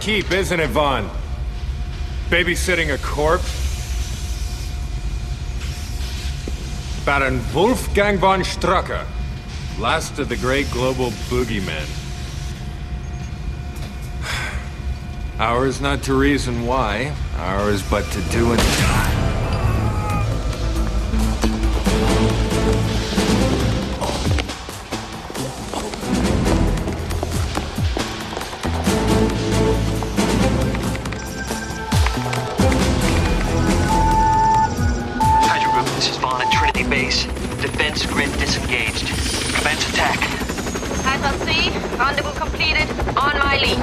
keep, isn't it, Vaughn? Babysitting a corpse? Baron Wolfgang von Strucker, last of the great global boogeymen. Ours not to reason why, ours but to do and die. Hydra Group, this is Vaughn at Trinity Base. Defense grid disengaged. Commence attack. SLC, rendezvous completed. On my lead.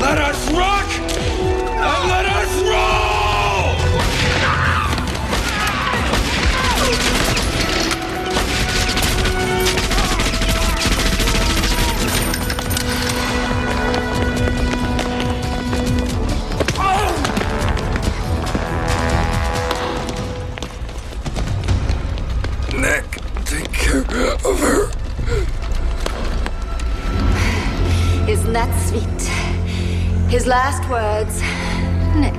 Let us rock! And let us roll! Nick, take care of her. Isn't that sweet? His last words, Nick.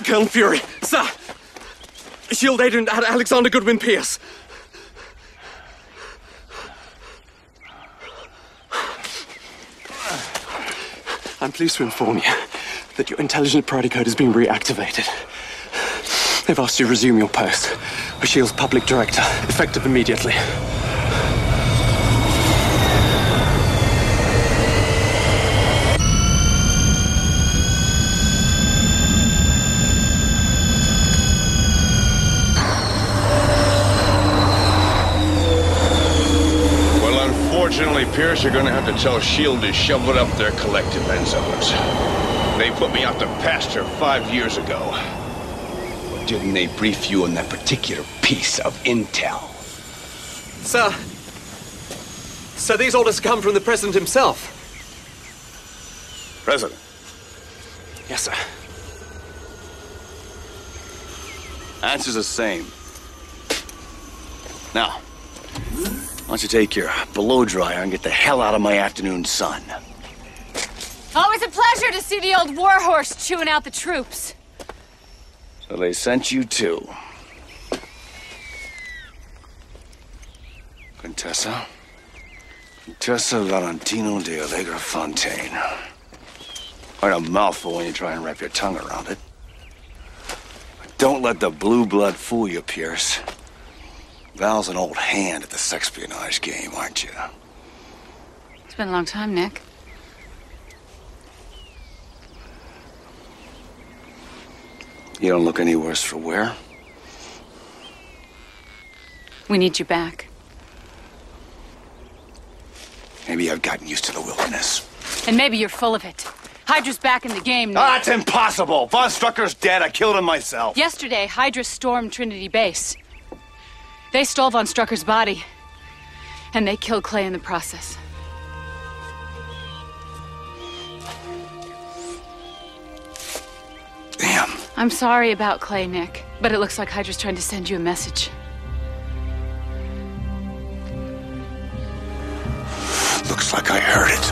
Colonel Fury, sir! Shield agent Alexander Goodwin Pierce. I'm pleased to inform you that your intelligent priority code has been reactivated. They've asked you to resume your post as Shield's public director, effective immediately. Unfortunately, Pierce, you're gonna have to tell S.H.I.E.L.D. to shove it up their collective end zones. They put me out to pasture 5 years ago. But didn't they brief you on that particular piece of intel? Sir, these orders come from the President himself. President? Yes, sir. Answer's the same. Now, why don't you take your blow dryer and get the hell out of my afternoon sun? Always a pleasure to see the old warhorse chewing out the troops. So they sent you too. Contessa Valentina de Allegro Fontaine. Quite a mouthful when you try and wrap your tongue around it. But don't let the blue blood fool you, Pierce. Val's an old hand at the sexpionage game, aren't you? It's been a long time, Nick. You don't look any worse for wear. We need you back. Maybe I've gotten used to the wilderness. And maybe you're full of it. Hydra's back in the game now. That's impossible! Von Strucker's dead. I killed him myself. Yesterday, Hydra stormed Trinity Base. They stole Von Strucker's body. And they killed Clay in the process. Damn. I'm sorry about Clay, Nick. But it looks like Hydra's trying to send you a message. Looks like I heard it.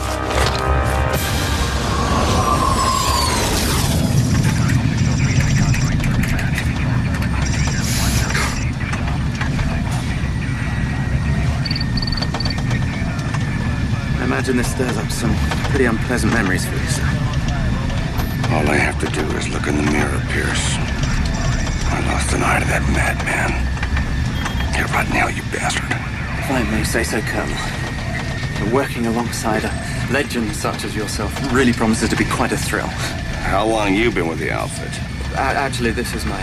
I imagine this stirs up some pretty unpleasant memories for you, sir. All I have to do is look in the mirror, Pierce. I lost an eye to that madman. Here, right now, you bastard. If I may say so, Colonel, working alongside a legend such as yourself really promises to be quite a thrill. How long you been with the outfit? Actually, this is my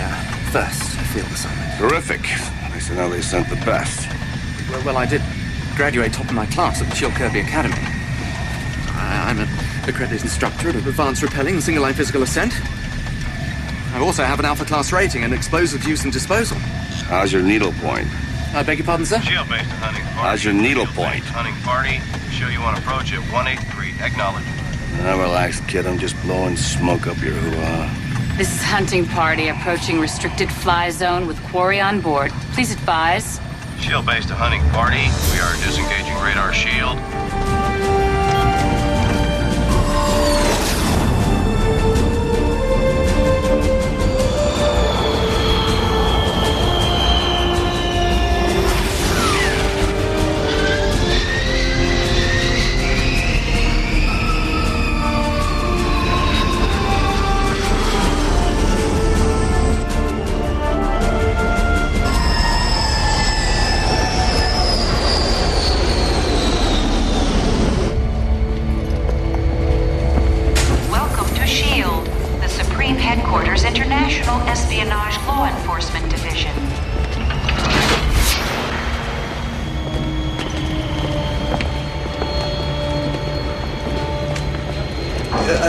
first field assignment. Terrific. At least I know they sent the best. Well, I did graduate top of my class at the Shield Kirby Academy. I'm an accredited instructor at advanced repelling and single-line physical ascent. I also have an Alpha class rating in explosive use and disposal. How's your needle point? I beg your pardon, sir? Shield-based hunting party. How's your needle point? Hunting party. Show you on approach at 183. Acknowledge. Relax, kid. I'm just blowing smoke up your hoo-ha. This is hunting party approaching restricted fly zone with quarry on board. Please advise. Shield-based hunting party. We are disengaging radar shield. Headquarters, International Espionage Law Enforcement Division.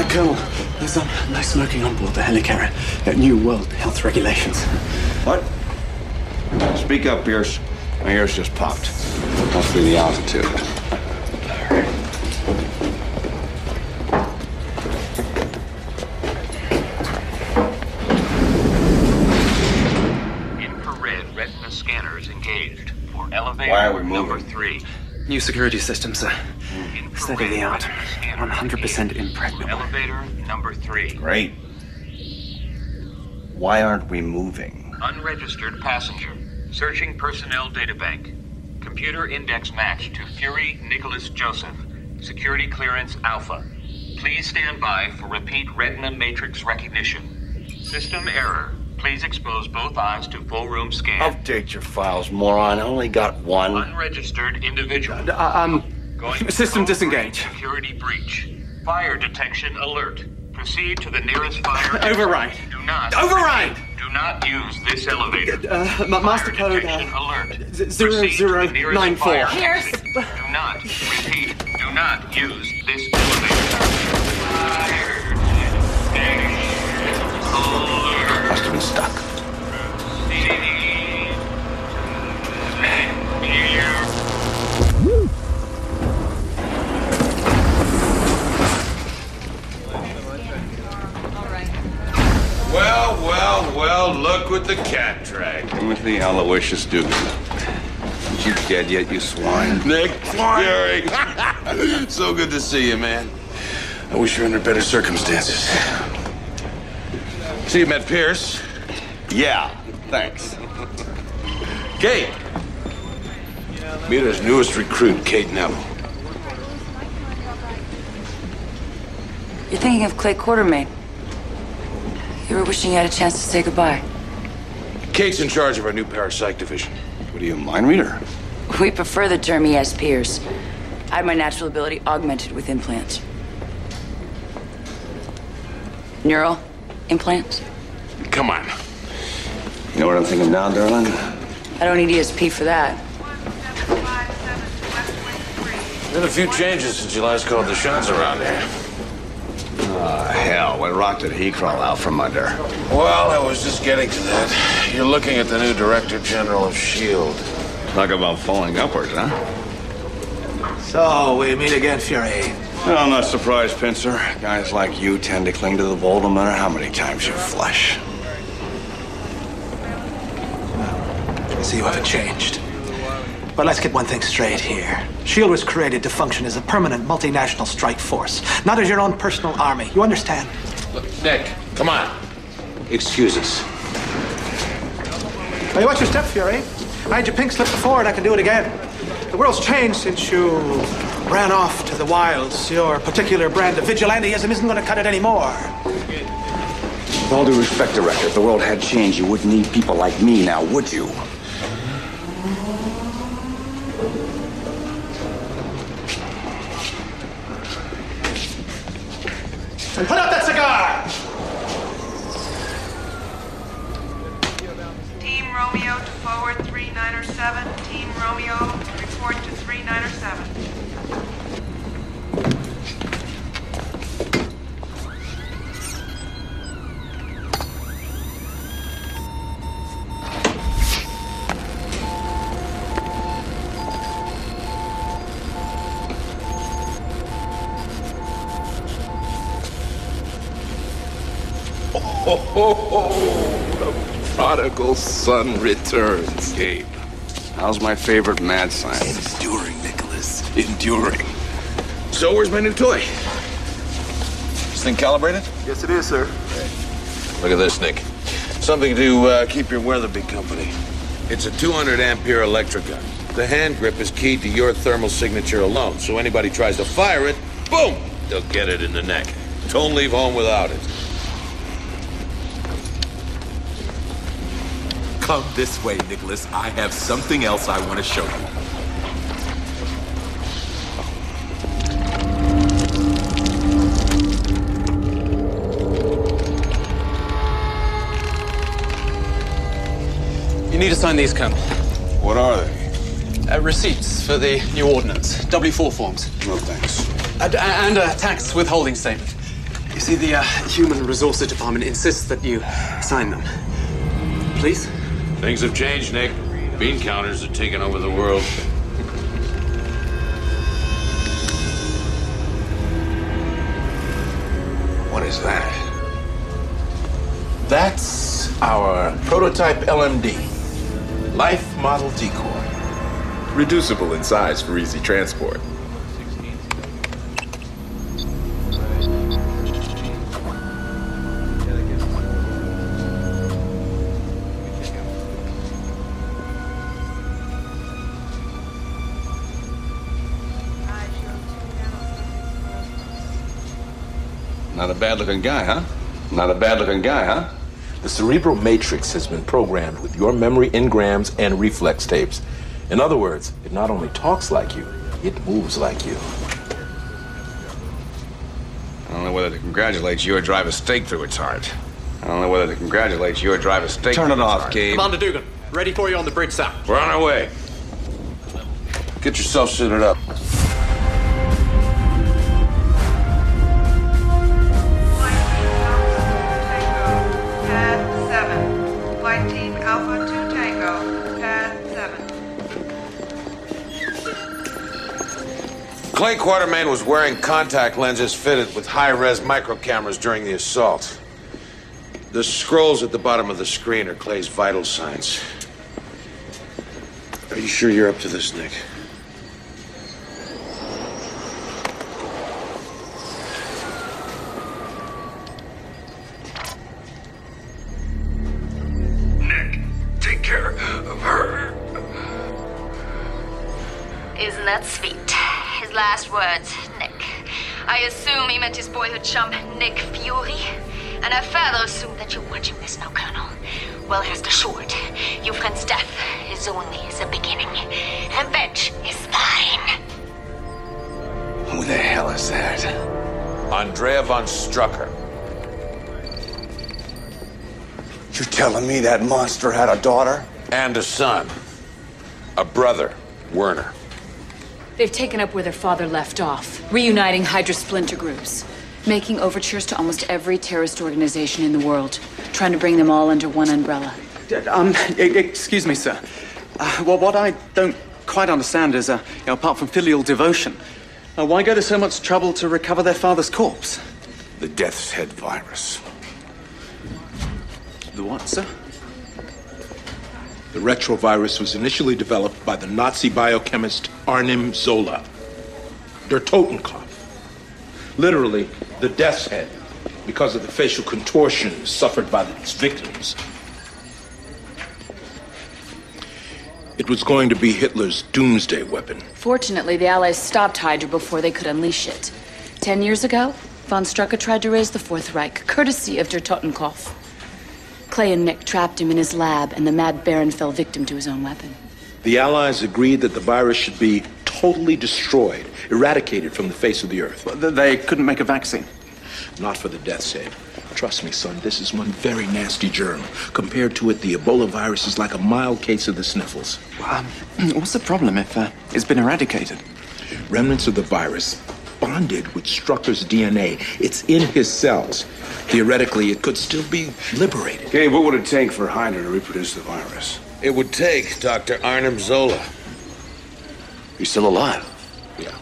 Colonel, there's no smoking on board the helicarrier. New World Health regulations. What? Speak up, Pierce. My ears just popped. Must be the altitude. Why are we moving? Number 3. New security system, sir. State of the art. 100% impregnable. Elevator number 3. Great. Why aren't we moving? Unregistered passenger. Searching personnel databank. Computer index match to Fury Nicholas Joseph. Security clearance Alpha. Please stand by for repeat retina matrix recognition. System error. Please expose both eyes to full room scan. Update your files, moron. I only got one. Unregistered individual. Going system disengage. Security breach. Fire detection alert. Proceed to the nearest fire. Override. Do not. Override! Do not use this elevator. Master code alert. 0094. Pierce! Do not. Repeat. Do not use this elevator. Fire detection alert. Must have been stuck. Well, look what the cat dragged. Timothy Aloysius Dugan. Aren't you dead yet, you swine? Nick Fury. So good to see you, man. I wish you were under better circumstances. So you met Pierce? Yeah, thanks. Kate. Meet his newest recruit, Kate Neville. You're thinking of Clay Quartermain. You were wishing you had a chance to say goodbye. Kate's in charge of our new parapsych division. What are you, a mind reader? We prefer the term ES Pierce. I have my natural ability augmented with implants. Neural implants? Come on. You know what I'm thinking now, darling? I don't need ESP for that. Been a few changes since you last called the shots around here. Hell, what rock did he crawl out from under? Well, I was just getting to that. You're looking at the new Director General of S.H.I.E.L.D. Talk about falling upwards, huh? So, we meet again, Fury. Well, I'm not surprised, Pincer. Guys like you tend to cling to the bowl no matter how many times you flush. I see you haven't changed. But let's get one thing straight here. S.H.I.E.L.D. was created to function as a permanent multinational strike force, not as your own personal army. You understand? Look, Nick, come on. Excuse us. Hey, watch your step, Fury. I had your pink slip before, and I can do it again. The world's changed since you ran off to the wilds. Your particular brand of vigilantism isn't going to cut it anymore. With all due respect, Director, if the world had changed, you wouldn't need people like me now, would you? And put out that cigar! Team Romeo to forward 3907. Team Romeo, report to 3907. The prodigal son returns. Gabe, how's my favorite mad scientist? Enduring, Nicholas. Enduring. So, where's my new toy? This thing calibrated? Yes, it is, sir. Look at this, Nick. Something to keep your Weatherby company. It's a 200-ampere electric gun. The hand grip is keyed to your thermal signature alone, so anybody tries to fire it, boom! They'll get it in the neck. Don't leave home without it. Come this way, Nicholas. I have something else I want to show you. You need to sign these, Colonel. What are they? Receipts for the new ordnance. W4 forms. No thanks. And a tax withholding statement. You see, the Human Resources Department insists that you sign them. Please? Things have changed, Nick. Bean counters are taking over the world. What is that? That's our prototype LMD. Life model decoy. Reducible in size for easy transport. Not a bad-looking guy, huh? Not a bad-looking guy, huh? The cerebral matrix has been programmed with your memory engrams and reflex tapes. In other words, it not only talks like you, it moves like you. I don't know whether to congratulate you or drive a stake through its heart. I don't know whether to congratulate you or drive a stake through its heart. Turn it off, Gabe. Commander Dugan, ready for you on the bridge south. We're on our way. Get yourself suited up. Flight Team Alpha 2 Tango, Pad 7. Clay Quartermain was wearing contact lenses fitted with high-res micro cameras during the assault. The scrolls at the bottom of the screen are Clay's vital signs. Are you sure you're up to this, Nick? Take care of her. Isn't that sweet? His last words, Nick. I assume he meant his boyhood chum, Nick Fury. And I further assume that you're watching this now, Colonel. Well, rest assured, your friend's death is only the beginning. Revenge is mine. Who the hell is that? Andrea von Strucker. You're telling me that monster had a daughter? And a son. A brother, Werner. They've taken up where their father left off, reuniting Hydra splinter groups, making overtures to almost every terrorist organization in the world, trying to bring them all under one umbrella. Excuse me, sir. Well, what I don't quite understand is, apart from filial devotion, why go to so much trouble to recover their father's corpse? The Death's Head virus. The what, sir? The retrovirus was initially developed by the Nazi biochemist Arnim Zola. Der Totenkopf. Literally, the death's head, because of the facial contortions suffered by its victims. It was going to be Hitler's doomsday weapon. Fortunately, the Allies stopped Hydra before they could unleash it. 10 years ago, von Strucker tried to raise the Fourth Reich, courtesy of Der Totenkopf. Clay and Nick trapped him in his lab, and the Mad Baron fell victim to his own weapon. The Allies agreed that the virus should be totally destroyed, eradicated from the face of the earth. They couldn't make a vaccine? Not for the Death's Head. Trust me, son, this is one very nasty germ. Compared to it, the Ebola virus is like a mild case of the sniffles. What's the problem if it's been eradicated? Remnants of the virus bonded with Strucker's DNA. It's in his cells. Theoretically, it could still be liberated. Gabe, what would it take for Hydra to reproduce the virus? It would take Dr. Arnim Zola. He's still alive? Yeah.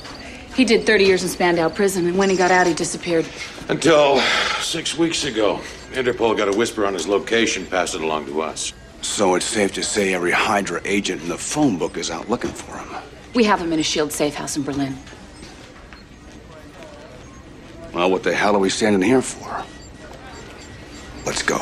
He did 30 years in Spandau prison, and when he got out, he disappeared. Until 6 weeks ago. Interpol got a whisper on his location, passed it along to us. So it's safe to say every Hydra agent in the phone book is out looking for him. We have him in a SHIELD safe house in Berlin. Well, what the hell are we standing here for? Let's go.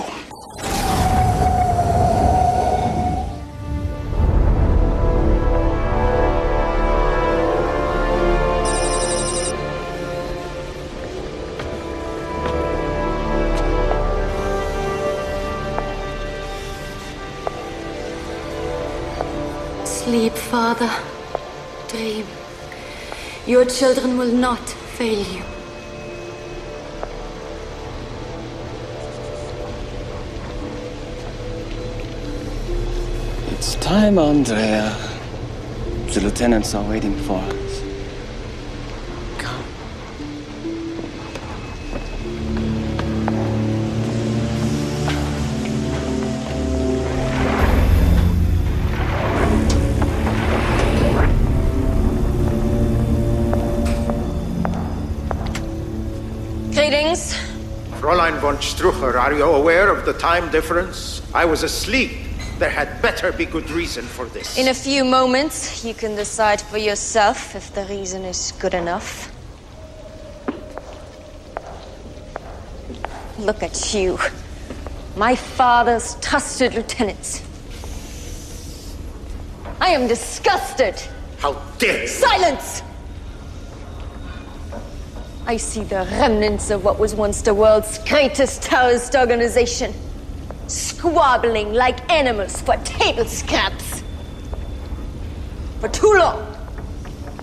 Sleep, Father. Dream. Your children will not fail you. It's time, Andrea. The lieutenants are waiting for us. Come. Greetings. Fräulein von Strucker, are you aware of the time difference? I was asleep. There had better be good reason for this. In a few moments, you can decide for yourself if the reason is good enough. Look at you. My father's trusted lieutenants. I am disgusted. How dare you! Silence! I see the remnants of what was once the world's greatest terrorist organization. Squabbling like animals for table scraps. For too long,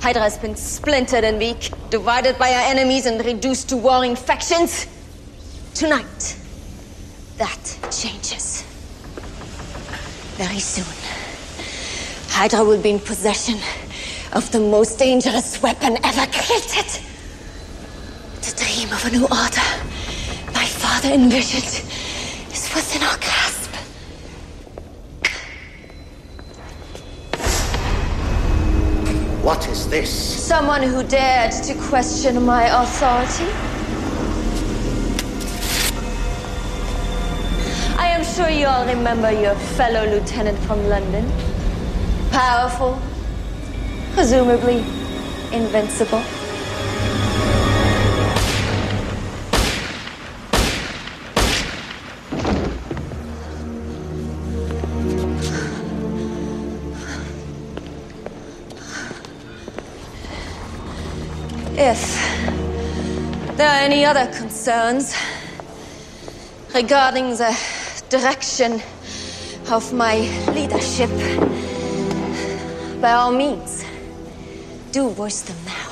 Hydra has been splintered and weak, divided by our enemies and reduced to warring factions. Tonight, that changes. Very soon, Hydra will be in possession of the most dangerous weapon ever created. The dream of a new order my father envisioned is within our grasp. What is this? Someone who dared to question my authority. I am sure you all remember your fellow lieutenant from London. Powerful, presumably invincible. If there are any other concerns regarding the direction of my leadership, by all means, do voice them now.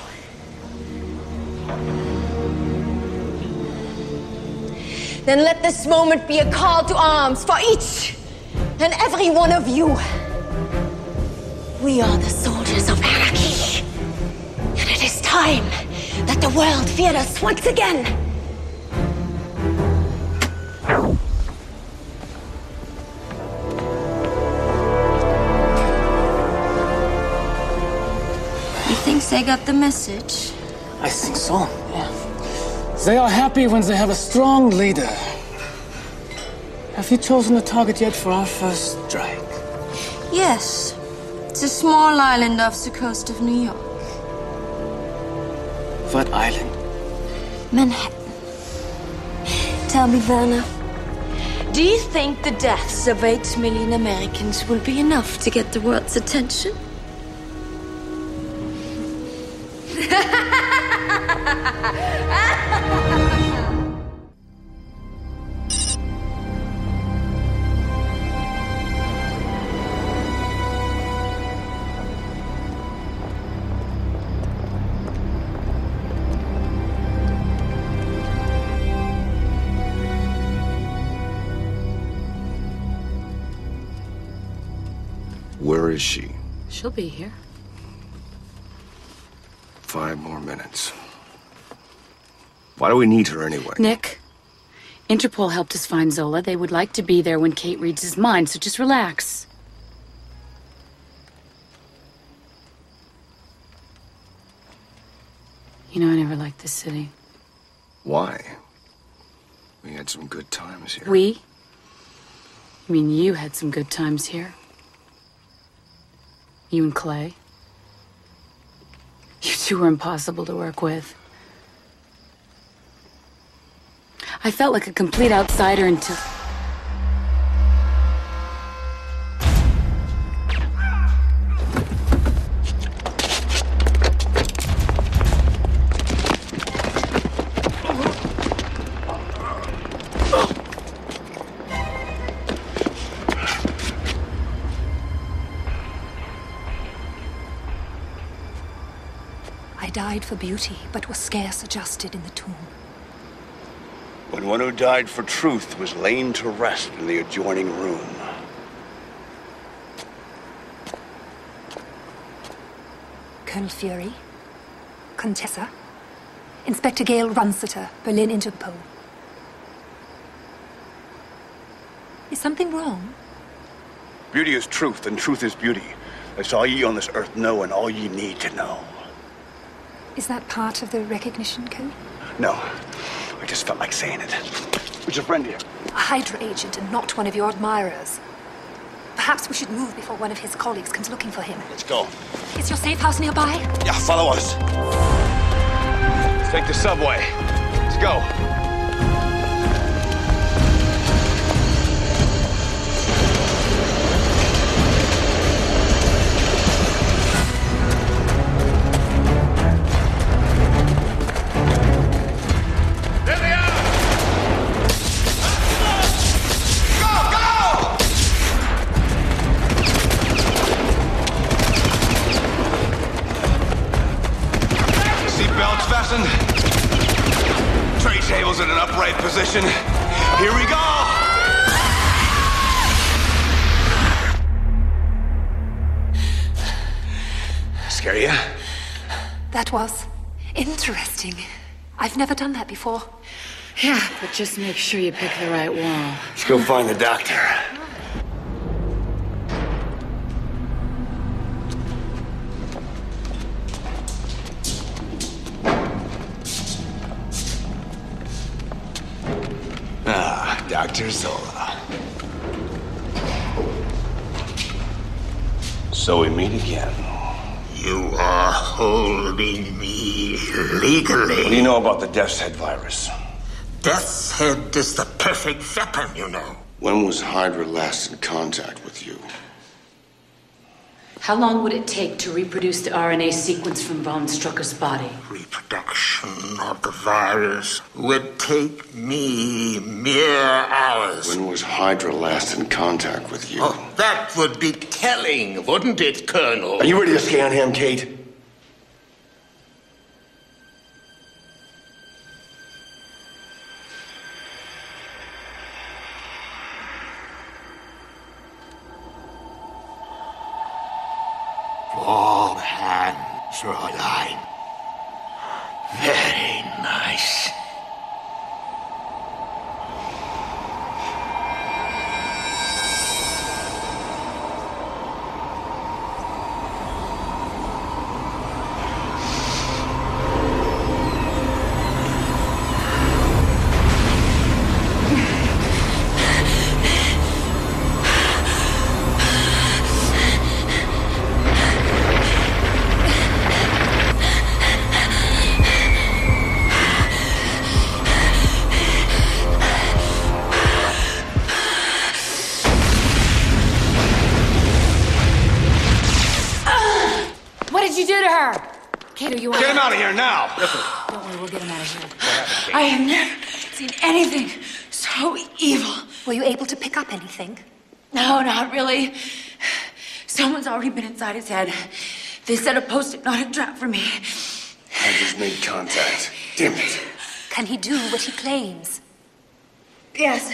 Then let this moment be a call to arms for each and every one of you. We are the soldiers of anarchy. And it is time that the world feared us once again. You think they got the message? I think so, yeah. They are happy when they have a strong leader. Have you chosen a target yet for our first strike? Yes. It's a small island off the coast of New York. What island? Manhattan. Tell me, Werner, do you think the deaths of 8 million Americans will be enough to get the world's attention? Where is she? She'll be here. 5 more minutes. Why do we need her anyway? Nick, Interpol helped us find Zola. They would like to be there when Kate reads his mind, so just relax. You know, I never liked this city. Why? We had some good times here. We? I mean, you had some good times here. You and Clay. You two were impossible to work with. I felt like a complete outsider until... I died for beauty, but was scarce adjusted in the tomb. When one who died for truth was lain to rest in the adjoining room. Colonel Fury, Contessa, Inspector Gale Runseter, Berlin Interpol. Is something wrong? Beauty is truth, and truth is beauty. That's all ye on this earth know, and all ye need to know. Is that part of the recognition code? No, I just felt like saying it. Who's your friend here? A Hydra agent and not one of your admirers. Perhaps we should move before one of his colleagues comes looking for him. Let's go. Is your safe house nearby? Yeah, follow us. Let's take the subway. Let's go. Here we go! Scare ya? That was interesting. I've never done that before. Yeah, but just make sure you pick the right wall. Let's go find the doctor. Ah, Dr. Zola. So we meet again. You are holding me legally. What do you know about the Death's Head virus? Death's Head is the perfect weapon, you know. When was Hydra last in contact with you? How long would it take to reproduce the RNA sequence from Von Strucker's body? Reproduction of the virus would take me mere hours. When was Hydra last in contact with you? Oh, that would be telling, wouldn't it, Colonel? Are you ready to scan him, Kate? All hands, Roline. Very nice. Kate, are you Get him out of here now! Don't worry, we'll get him out of here. I have never seen anything so evil. Were you able to pick up anything? No, not really. Someone's already been inside his head. They set a post-it, not a trap for me. I just made contact. Damn it. Can he do what he claims? Yes.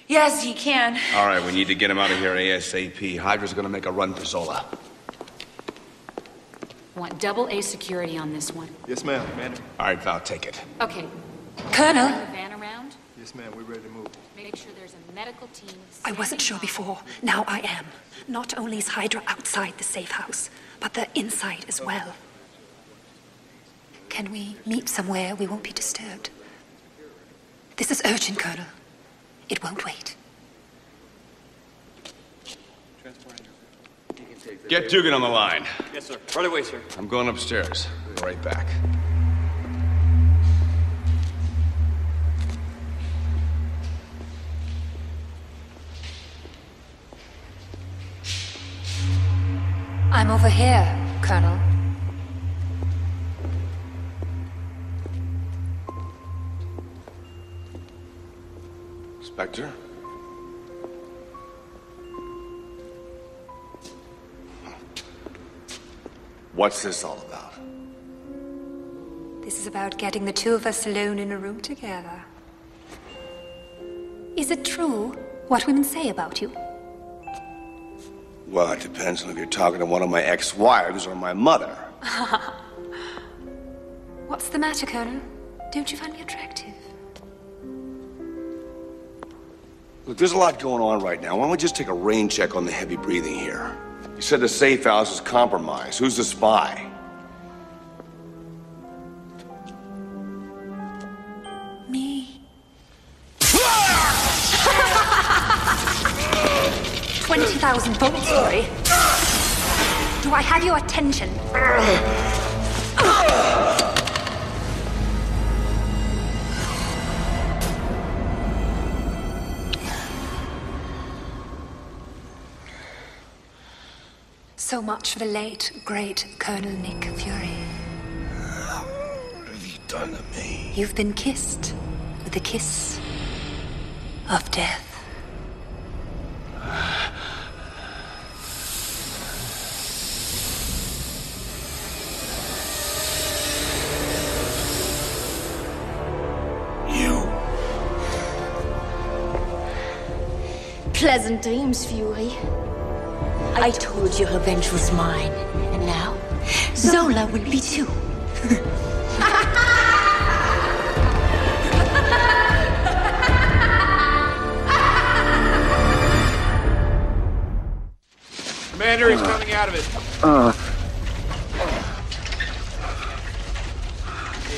Yes, he can. All right, we need to get him out of here ASAP. Hydra's gonna make a run for Zola. I want double A security on this one. Yes, ma'am. All right, Val, take it. Okay. Colonel? The van around? Yes, ma'am. We're ready to move. Make sure there's a medical team. I wasn't sure before. Now I am. Not only is Hydra outside the safe house, but they're inside as well. Can we meet somewhere we won't be disturbed? This is urgent, Colonel. It won't wait. Get Dugan on the line. Yes, sir. Right away, sir. I'm going upstairs. Be right back. I'm over here, Colonel. Spectre? What's this all about? This is about getting the two of us alone in a room together. Is it true what women say about you? Well, it depends on if you're talking to one of my ex-wives or my mother. What's the matter, Colonel? Don't you find me attractive? Look, there's a lot going on right now. Why don't we just take a rain check on the heavy breathing here? You said the safe house is compromised. Who's the spy? Me. 20,000 volts, sorry. Do I have your attention? So much for the late, great Colonel Nick Fury. What have you done to me? You've been kissed with the kiss of death. Pleasant dreams, Fury. I told you revenge was mine, and now Zola will be too. Commander is coming out of it.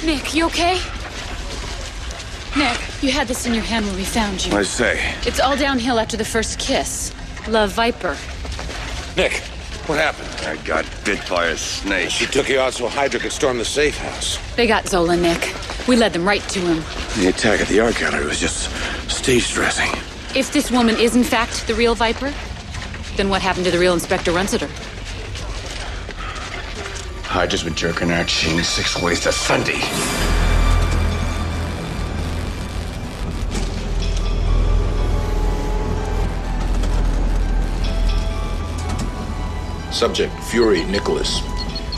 Nick, you okay? Nick, you had this in your hand when we found you. What'd I say? It's all downhill after the first kiss. Love Viper. Nick, what happened? I got bit by a snake. She took you out so Hydra could storm the safe house. They got Zola, Nick. We led them right to him. The attack at the art gallery was just stage dressing. If this woman is in fact the real Viper, then what happened to the real Inspector Runsiter? Hydra's been jerking our chain 6 ways to Sunday. Subject, Fury, Nicholas.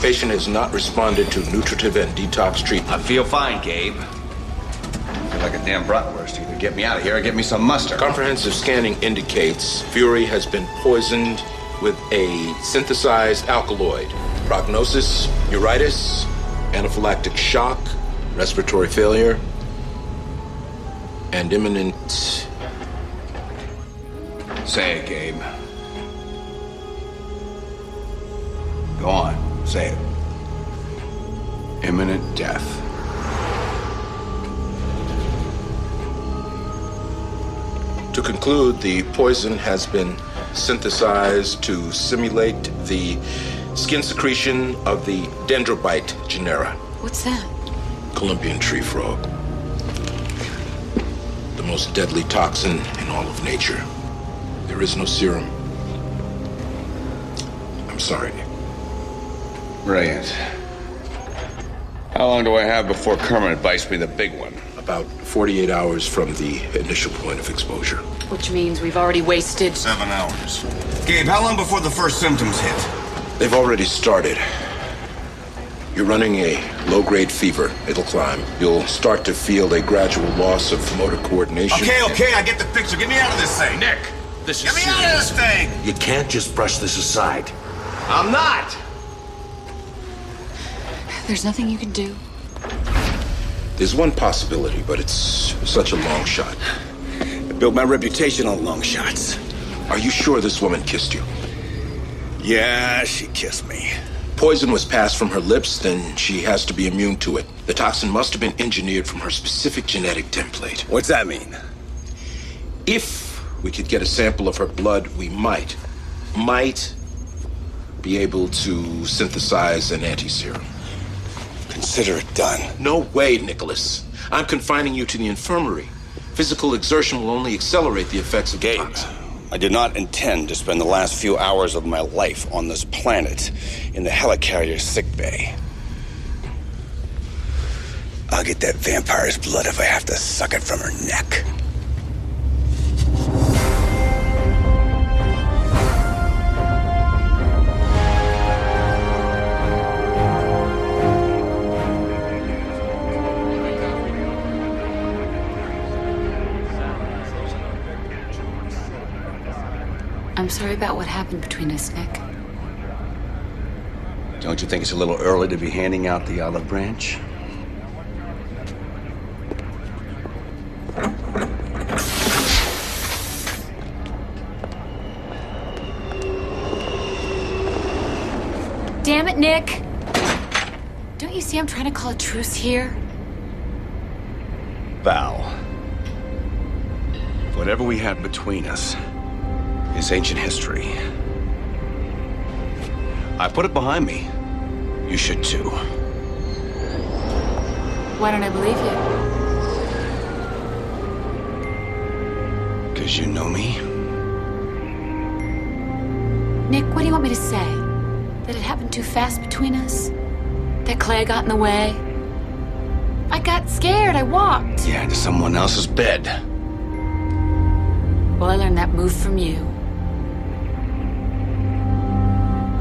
Patient has not responded to nutritive and detox treatment. I feel fine, Gabe. I feel like a damn bratwurst. Either get me out of here or get me some mustard. Comprehensive scanning indicates Fury has been poisoned with a synthesized alkaloid. Prognosis, neuritis, anaphylactic shock, respiratory failure, and imminent... Say it, Gabe. Go on, say it. Imminent death. To conclude, the poison has been synthesized to simulate the skin secretion of the dendrobite genera. What's that? Columbian tree frog. The most deadly toxin in all of nature. There is no serum. I'm sorry, Nick. Brilliant. How long do I have before Kermit bites me the big one? About 48 hours from the initial point of exposure. Which means we've already wasted... 7 hours. Gabe, how long before the first symptoms hit? They've already started. You're running a low-grade fever. It'll climb. You'll start to feel a gradual loss of motor coordination. Okay, I get the picture. Get me out of this thing. Nick, this is Get me out of this thing! You can't just brush this aside. I'm not! There's nothing you can do. There's one possibility, but it's such a long shot. I built my reputation on long shots. Are you sure this woman kissed you? Yeah, she kissed me. Poison was passed from her lips, then she has to be immune to it. The toxin must have been engineered from her specific genetic template. What's that mean? If we could get a sample of her blood, we might be able to synthesize an anti-serum. Consider it done. No way, Nicholas. I'm confining you to the infirmary. Physical exertion will only accelerate the effects of the toxin. I did not intend to spend the last few hours of my life on this planet in the helicarrier's sickbay. I'll get that vampire's blood if I have to suck it from her neck. I'm sorry about what happened between us, Nick. Don't you think it's a little early to be handing out the olive branch? Damn it, Nick! Don't you see I'm trying to call a truce here? Val, whatever we had between us is ancient history. I put it behind me. You should too. Why don't I believe you? Because you know me. Nick, what do you want me to say? That it happened too fast between us? That Clay got in the way? I got scared, I walked. Yeah, to someone else's bed. Well, I learned that move from you.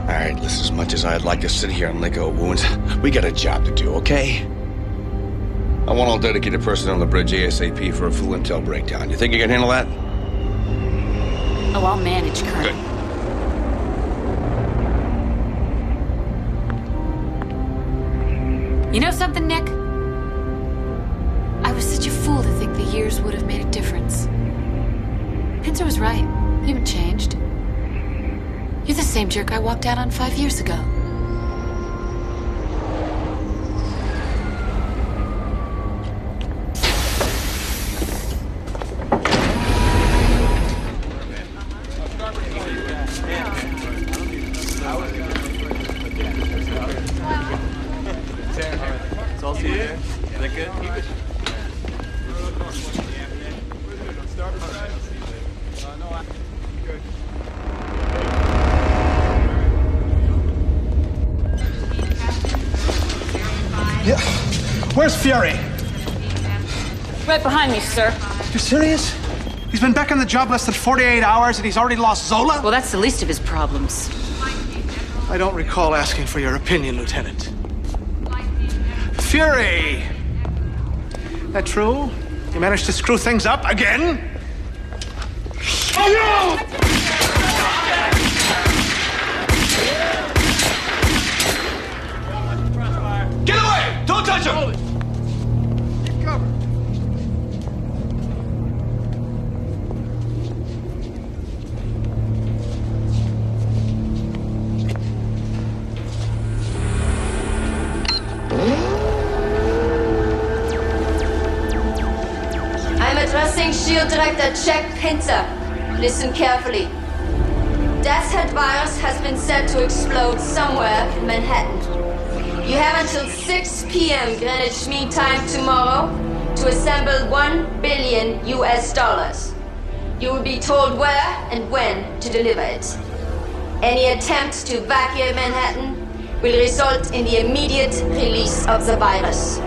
All right, listen, as much as I'd like to sit here and lick our wounds, we got a job to do, okay? I want all dedicated personnel on the bridge ASAP for a full intel breakdown. You think you can handle that? Oh, I'll manage, Colonel. Good. You know something, Nick? I was such a fool to think the years would have made a difference. Pinter was right. You haven't changed. You're the same jerk I walked out on 5 years ago. Where's Fury? Right behind me, sir. You serious? He's been back on the job less than 48 hours and he's already lost Zola? Well, that's the least of his problems. I don't recall asking for your opinion, Lieutenant. Fury! That true? You managed to screw things up again? Oh, no! Get away! Don't touch him! Keep cover. I'm addressing SHIELD Director Jack Pinter. Listen carefully. Death's Head virus has been set to explode somewhere in Manhattan. You have until 6 p.m. Greenwich Mean Time tomorrow to assemble $1 billion. You will be told where and when to deliver it. Any attempt to evacuate Manhattan will result in the immediate release of the virus.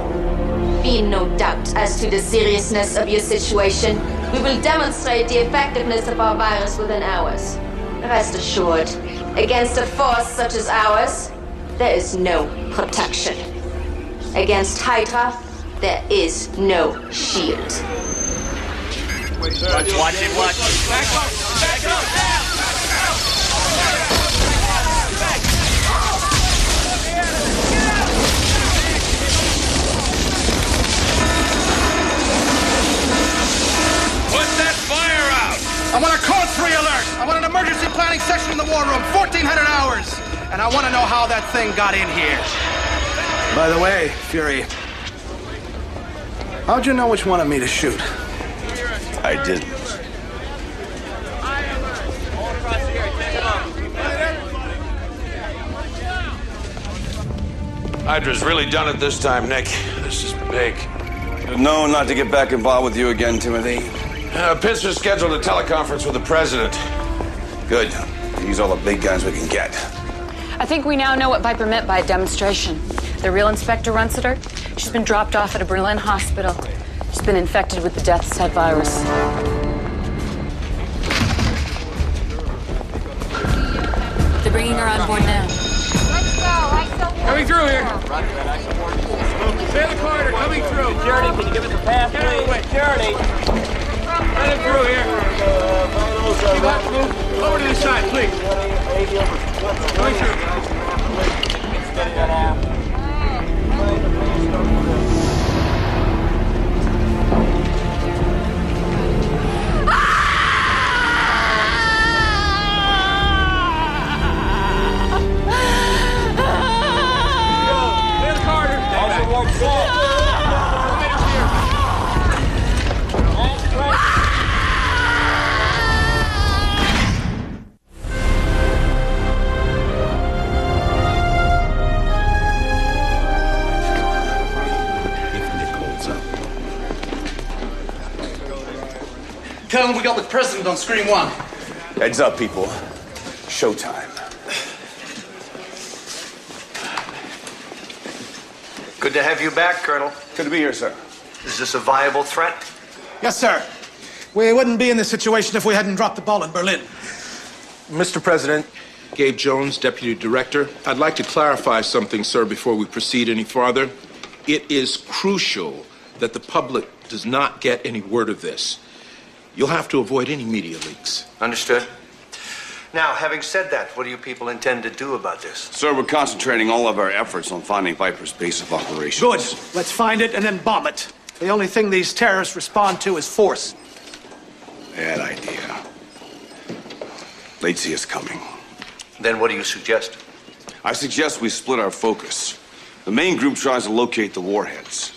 Be in no doubt as to the seriousness of your situation. We will demonstrate the effectiveness of our virus within hours. Rest assured, against a force such as ours, there is no protection. Against Hydra, there is no shield. Watch it. Back up! Put that fire out! I want a code 3 alert! I want an emergency planning session in the war room, 1,400 hours! And I want to know how that thing got in here. By the way, Fury, how'd you know which one of me to shoot? I didn't. Hydra's really done it this time, Nick. This is big. No, not to get back involved with you again, Timothy. Pinter's scheduled a teleconference with the president. Good. Use all the big guns we can get. I think we now know what Viper meant by a demonstration. The real Inspector Runsiter, she's been dropped off at a Berlin hospital. She's been infected with the Death's Head virus. They're bringing her on board now. Let's go. Coming through here. Stay in the corridor, coming through. Security, can you give us a pass, please? Security. Let him through here. Keep up, move. Over to the side, please. Coming through. Tell him we got the president on screen 1. Heads up, people. Showtime. Good to have you back, Colonel. Good to be here, sir. Is this a viable threat? Yes, sir. We wouldn't be in this situation if we hadn't dropped the ball in Berlin. Mr. President, Gabe Jones, Deputy Director, I'd like to clarify something, sir, before we proceed any farther. It is crucial that the public does not get any word of this. You'll have to avoid any media leaks. Understood. Now, having said that, what do you people intend to do about this? Sir, we're concentrating all of our efforts on finding Viper's base of operations. Good. Let's find it and then bomb it. The only thing these terrorists respond to is force. Bad idea. They'd see us coming. Then what do you suggest? I suggest we split our focus. The main group tries to locate the warheads.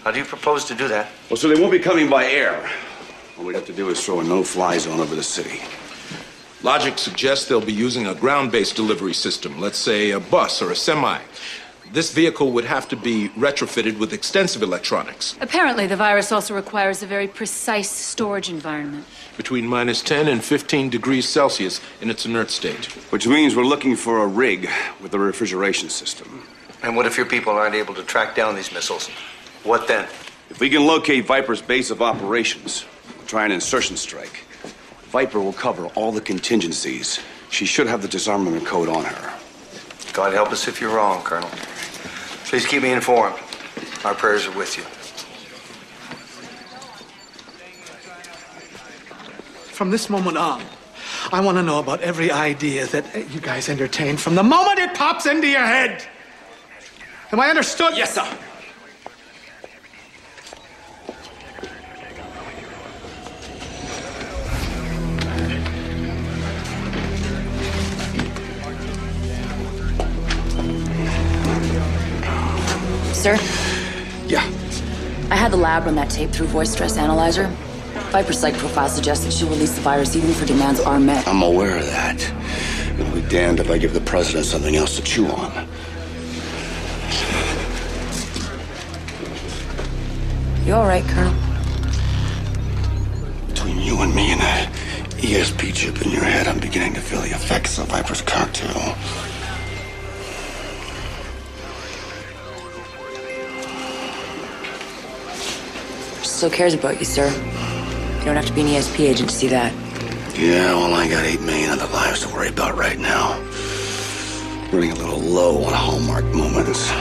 How do you propose to do that? Well, so they won't be coming by air. All we have to do is throw a no-fly zone over the city. Logic suggests they'll be using a ground-based delivery system, let's say a bus or a semi. This vehicle would have to be retrofitted with extensive electronics. Apparently, the virus also requires a very precise storage environment. Between -10 and 15 degrees Celsius in its inert state. Which means we're looking for a rig with a refrigeration system. And what if your people aren't able to track down these missiles? What then? If we can locate Viper's base of operations, we'll try an insertion strike. Viper will cover all the contingencies. She should have the disarmament code on her. God help us if you're wrong, Colonel. Please keep me informed. Our prayers are with you. From this moment on, I want to know about every idea that you guys entertain from the moment it pops into your head. Am I understood? Yes, sir. Sir? Yeah. I had the lab run that tape through voice stress analyzer. Viper's psych profile suggests that she'll release the virus even if her demands are met. I'm aware of that. It'll be damned if I give the president something else to chew on. You all right, Colonel? Between you and me and that ESP chip in your head, I'm beginning to feel the effects of Viper's cocktail. Still cares about you, sir. You don't have to be an ESP agent to see that. Yeah, well, I got 8 million other lives to worry about right now. Running a little low on Hallmark moments.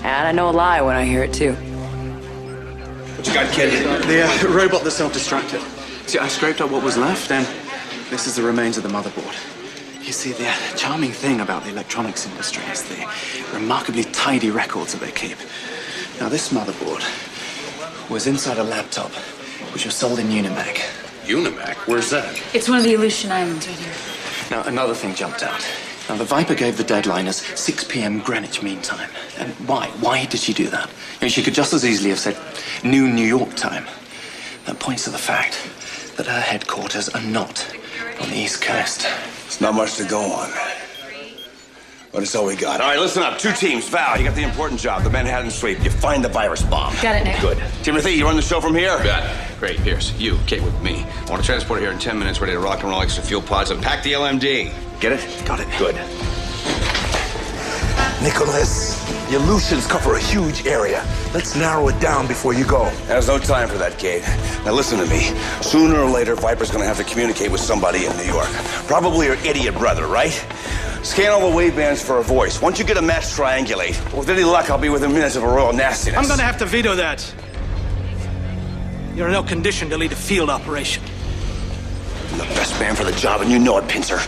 And I know a lie when I hear it, too. What you got, kid? The robot that self-destructed. See, I scraped up what was left, and this is the remains of the motherboard. You see, the charming thing about the electronics industry is the remarkably tidy records that they keep. Now, this motherboard was inside a laptop, which was sold in Unimac. Unimac? Where's that? It's one of the Aleutian Islands right here. Now, another thing jumped out. Now, the Viper gave the deadline as 6 p.m. Greenwich Mean Time. And why? Why did she do that? I mean, she could just as easily have said noon New York time. That points to the fact that her headquarters are not on the East Coast. It's not much to go on. But it's all we got. All right, listen up. 2 teams. Val, you got the important job, the Manhattan sweep. You find the virus bomb. Got it, Nick. Good. Timothy, you run the show from here? Got it. Great, Pierce. You, Kate with me. I want to transport it here in 10 minutes, ready to rock and roll extra fuel pods and pack the LMD. Get it? Got it. Good. Nicholas, the Aleutians cover a huge area. Let's narrow it down before you go. There's no time for that, Kate. Now listen to me. Sooner or later, Viper's gonna have to communicate with somebody in New York. Probably her idiot brother, right? Scan all the wavebands for a voice. Once you get a match, triangulate. Well, with any luck, I'll be within minutes of a royal nastiness. I'm gonna have to veto that. You're in no condition to lead a field operation. I'm the best man for the job, and you know it, Pincer.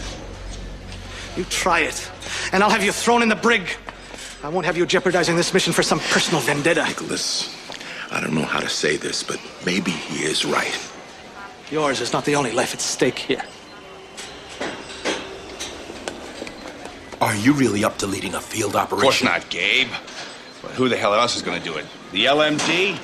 You try it, and I'll have you thrown in the brig. I won't have you jeopardizing this mission for some personal vendetta. Nicholas, I don't know how to say this, but maybe he is right. Yours is not the only life at stake here. Are you really up to leading a field operation? Of course not, Gabe. But who the hell else is going to do it? The LMD?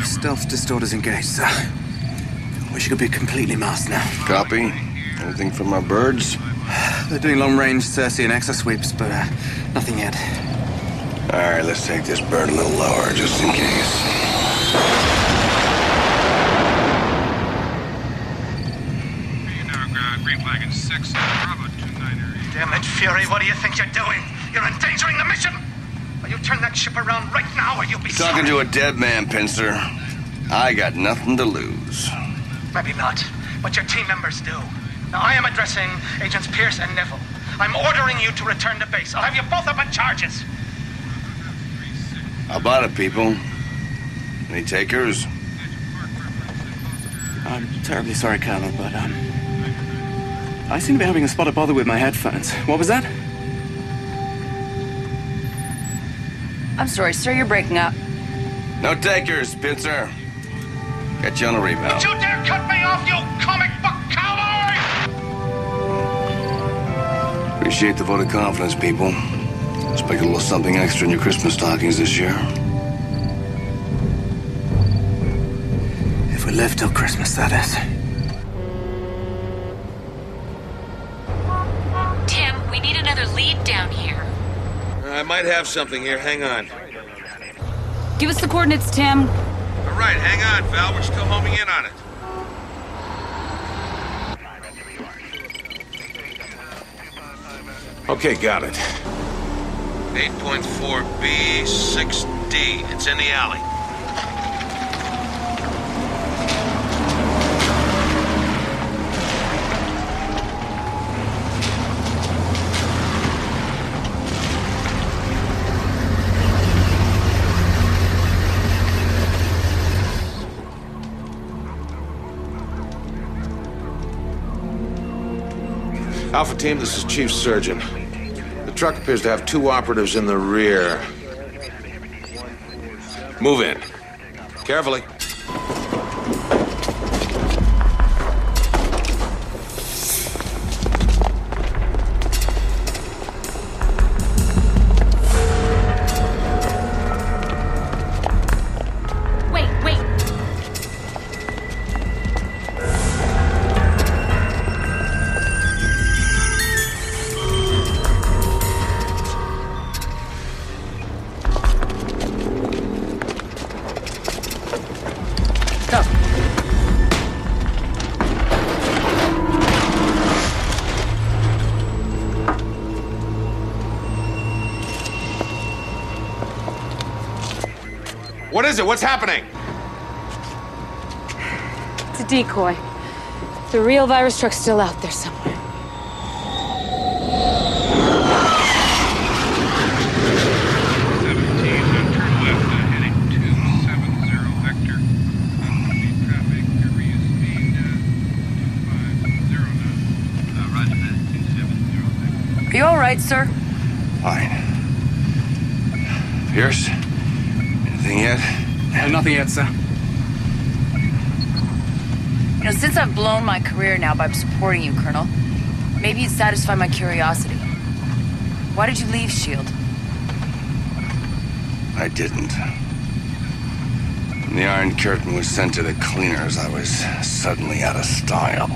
Stealth distorters engaged, sir. Wish you could be completely masked now. Copy. Anything from our birds? They're doing long-range Cersei and Exa sweeps, but nothing yet. All right, let's take this bird a little lower, just in case. Green flag in 6, Bravo 29. Damn it, Fury, what do you think you're doing? You're endangering the mission! or you turn that ship around right now, or you'll be Talking to a dead man, Pincer. I got nothing to lose. Maybe not, but your team members do. Now, I am addressing Agents Pierce and Neville. I'm ordering you to return to base. I'll have you both up on charges. How about it, people? Any takers? I'm terribly sorry, Colonel, but, I seem to be having a spot of bother with my headphones. What was that? I'm sorry, sir, you're breaking up. No takers, Pincer. Get you on a rebound. Don't you dare cut me off, you comic book cowboy! Appreciate the vote of confidence, people. Expect a little something extra in your Christmas stockings this year. If we live till Christmas, that is. Tim, we need another lead down here. I might have something here. Hang on. Give us the coordinates, Tim. All right, hang on, Val. We're still homing in on it. Okay, got it. 8.4B, 6D. It's in the alley. Alpha Team, this is Chief Surgeon. The truck appears to have 2 operatives in the rear. Move in. Carefully. What is it? What's happening? It's a decoy. The real virus truck's still out there somewhere. Are you all right, sir? Fine. Pierce? Anything yet? Nothing yet, sir. You know, since I've blown my career now by supporting you, Colonel, maybe you'd satisfy my curiosity. Why did you leave S.H.I.E.L.D.? I didn't. When the Iron Curtain was sent to the cleaners, I was suddenly out of style.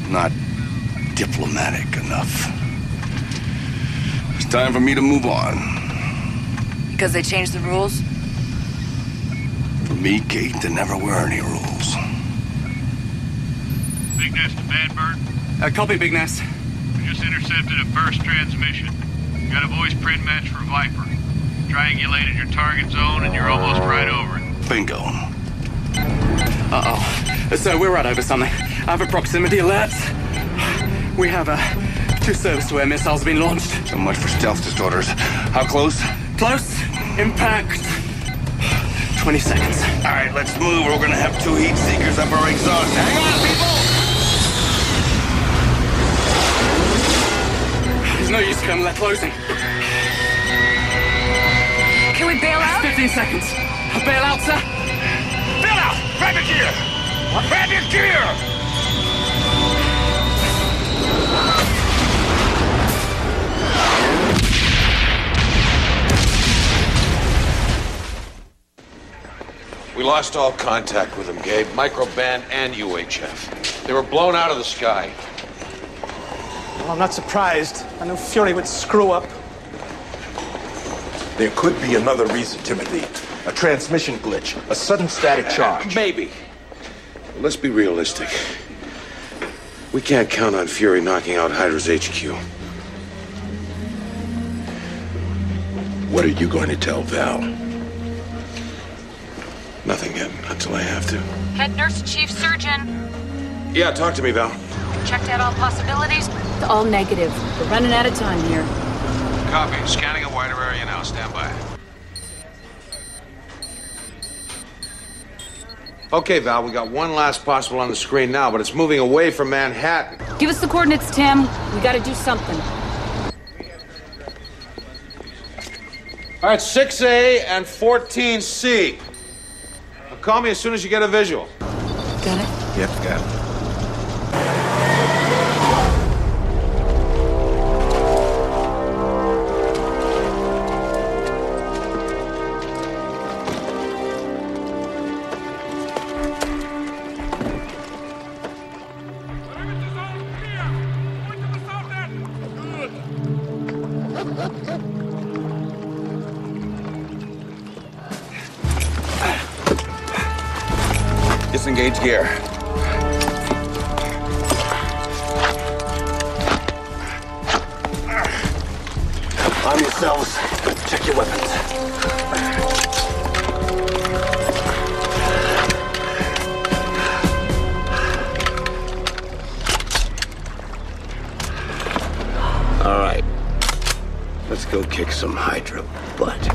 Not diplomatic enough. It's time for me to move on. Because they changed the rules? For me, Kate, there never were any rules. Big Nest to Bad Bird. Copy, Big Nest. We just intercepted a burst transmission. Got a voice print match for Viper. Triangulated your target zone and you're almost right over it. Bingo. Uh-oh. So we're right over something. I have a proximity alert. We have 2 surface-to-air missiles have been launched. So much for stealth disorders. How close? Close. Impact. 20 seconds. All right, let's move. We're gonna have 2 heat seekers up our exhaust. Hang on, people! There's no use, Colonel. They're closing. Can we bail out? 15 seconds. Bail out, sir. Bail out! Grab your gear! What? Grab your gear! We lost all contact with them, Gabe. Microband and UHF. They were blown out of the sky. Well, I'm not surprised. I knew Fury would screw up. There could be another reason, Timothy. A transmission glitch, a sudden static charge. Maybe. Let's be realistic. We can't count on Fury knocking out Hydra's HQ. What are you going to tell Val? Nothing yet, until I have to. Head nurse, chief surgeon. Yeah, talk to me, Val. Checked out all possibilities. It's all negative. We're running out of time here. Copy. Scanning a wider area now. Stand by. Okay, Val, we got one last possible on the screen now, but it's moving away from Manhattan. Give us the coordinates, Tim. We gotta do something. All right, 6A and 14C. Now call me as soon as you get a visual. Got it? Yep, got it. Disengage gear. Arm yourselves. Check your weapons. All right. Let's go kick some Hydra butt.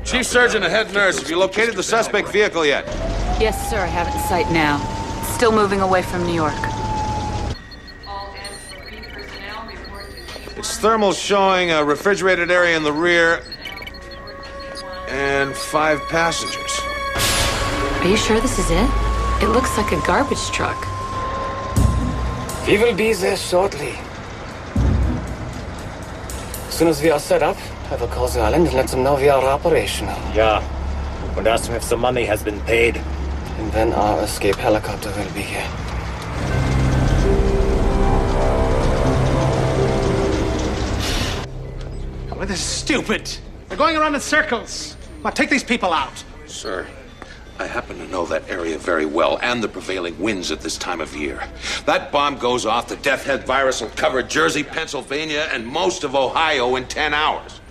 Chief Surgeon and Head Nurse, have you located the suspect vehicle yet? Yes, sir. I have it in sight now. Still moving away from New York. Its thermals showing a refrigerated area in the rear and 5 passengers. Are you sure this is it? It looks like a garbage truck. We will be there shortly. As soon as we are set up, I will call the island and let them know we are operational. Yeah. And ask them if the money has been paid. And then our escape helicopter will be here. Well, this is stupid. They're going around in circles. Now, take these people out. Sir, I happen to know that area very well and the prevailing winds at this time of year. That bomb goes off, the death head virus will cover Jersey, Pennsylvania, and most of Ohio in 10 hours.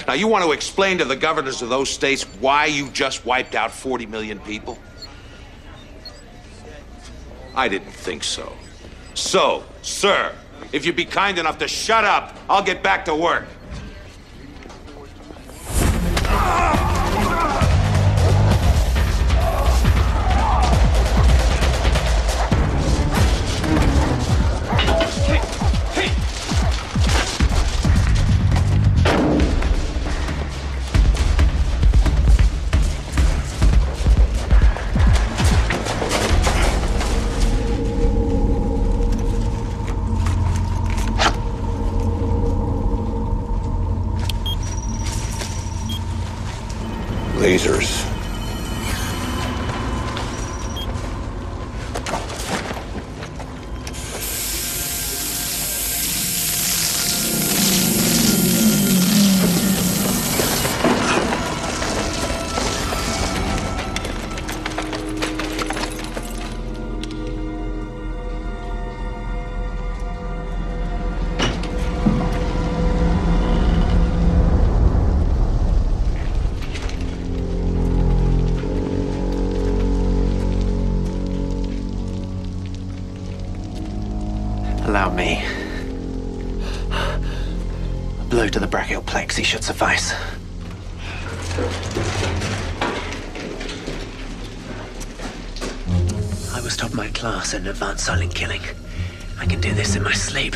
Now, you want to explain to the governors of those states why you just wiped out 40 million people? I didn't think so. So, sir, if you'd be kind enough to shut up, I'll get back to work. Lasers. Allow me. A blow to the brachial plexus should suffice. I was top of my class in advanced silent killing. I can do this in my sleep.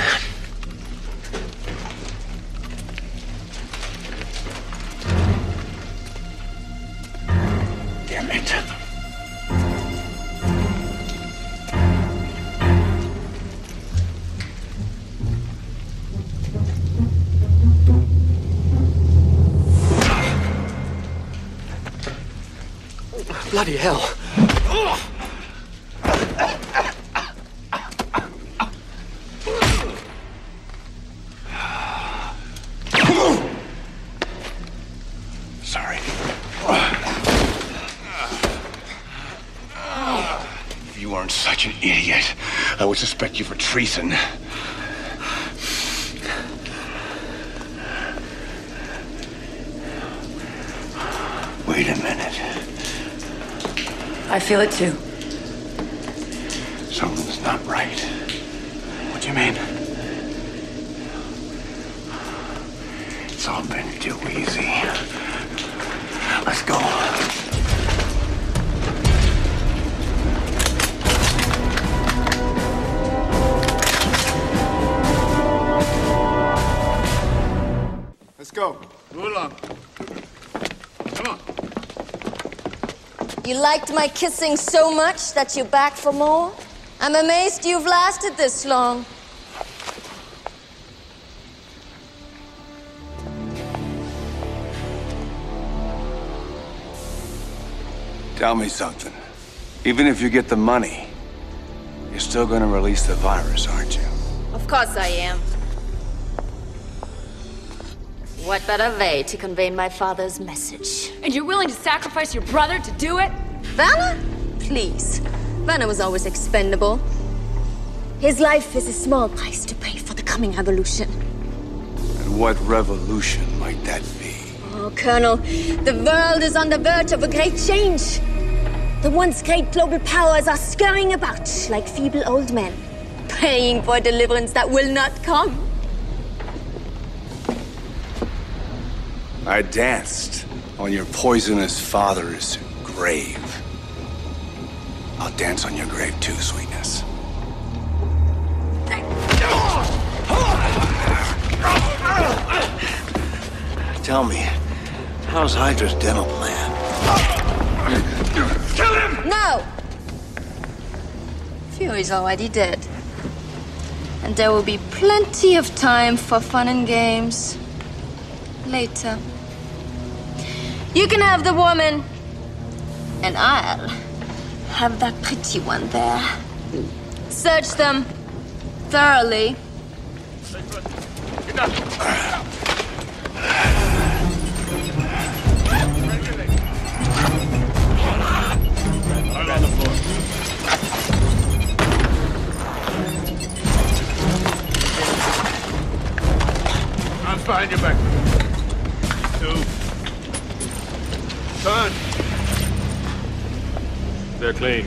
Damn it. Bloody hell. such an idiot. I would suspect you for treason. Wait a minute. I feel it too. Something's not right. What do you mean? It's all been too easy. Let's go. Let's go. Move along. Come on. You liked my kissing so much that you're back for more? I'm amazed you've lasted this long. Tell me something. Even if you get the money, you're still gonna release the virus, aren't you? Of course I am. What better way to convey my father's message? And you're willing to sacrifice your brother to do it? Valor? Please. Valor was always expendable. His life is a small price to pay for the coming revolution. And what revolution might that be? Oh, Colonel, the world is on the verge of a great change. The once great global powers are scurrying about like feeble old men, praying for a deliverance that will not come. I danced on your poisonous father's grave. I'll dance on your grave too, sweetness. Tell me, how's Hydra's demo plan? Kill him! No! Fury's already dead. And there will be plenty of time for fun and games later. You can have the woman, and I'll have that pretty one there. Search them thoroughly. On the floor. I'm behind your back. 2. Turn. They're clean.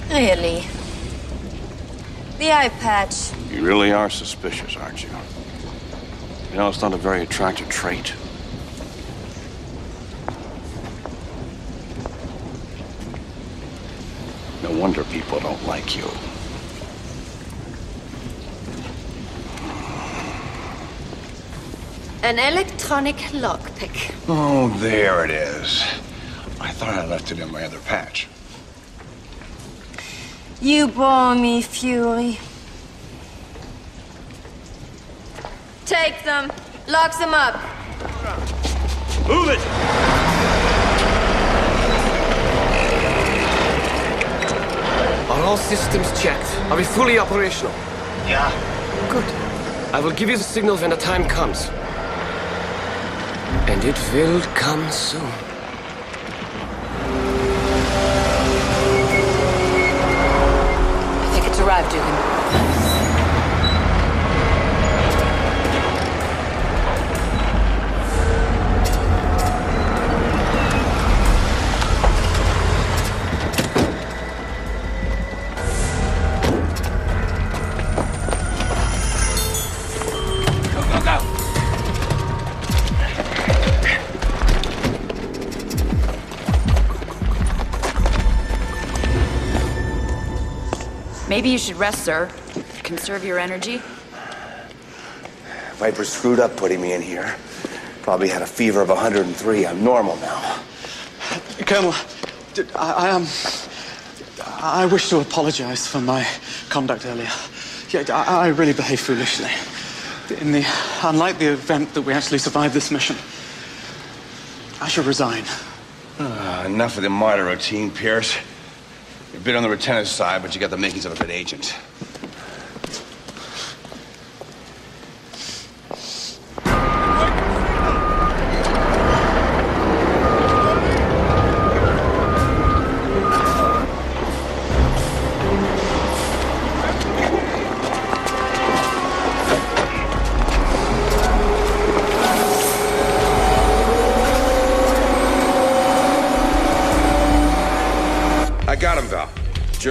Really? The eye patch. You really are suspicious, aren't you? You know, it's not a very attractive trait. No wonder people don't like you. An electronic lockpick. Oh, there it is. I thought I left it in my other patch. You bore me, Fury. Take them. Lock them up. Move it! Are all systems checked? Are we fully operational? Yeah. Good. I will give you the signal when the time comes. And it will come soon. I think it's arrived, Yukon. Maybe you should rest, sir. Conserve your energy. Viper screwed up putting me in here. Probably had a fever of 103. I'm normal now. Colonel, I wish to apologize for my conduct earlier. Yeah, I really behaved foolishly. In the unlikely event that we actually survive this mission, I should resign. Enough of the martyr routine, Pierce. You're a bit on the lieutenant's side, but you got the makings of a good agent.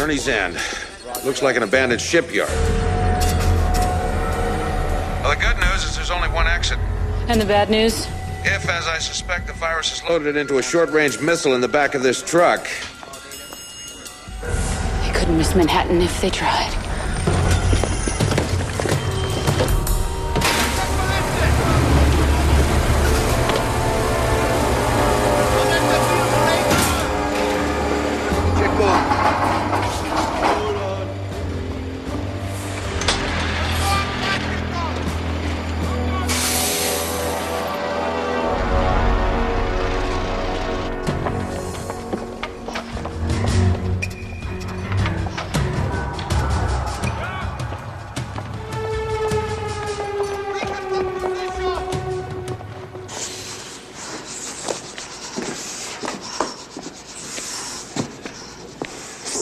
Journey's end. Looks like an abandoned shipyard. Well, the good news is there's only one exit. And the bad news? If, as I suspect, the virus is loaded into a short-range missile in the back of this truck. They couldn't miss Manhattan if they tried.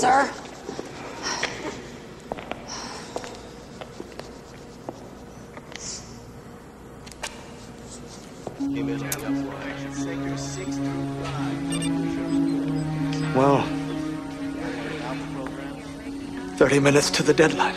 Sir? Well, 30 minutes to the deadline.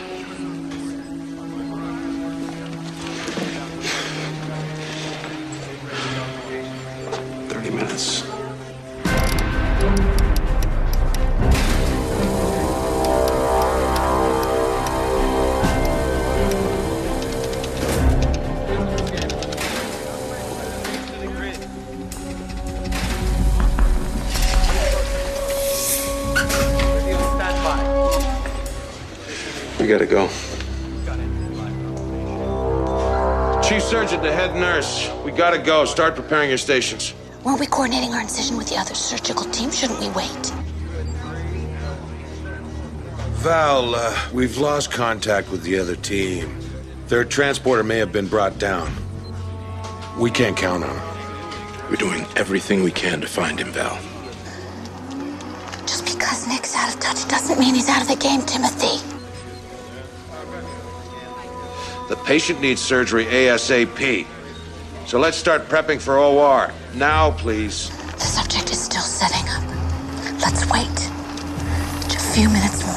We gotta go. Chief Surgeon to head nurse. We gotta go. Start preparing your stations. Weren't we coordinating our incision with the other surgical team? Shouldn't we wait? Val, we've lost contact with the other team. Their transporter may have been brought down. We can't count on him. We're doing everything we can to find him, Val. Just because Nick's out of touch doesn't mean he's out of the game, Timothy. The patient needs surgery ASAP. So let's start prepping for OR. Now, please. The subject is still setting up. Let's wait. Just a few minutes more.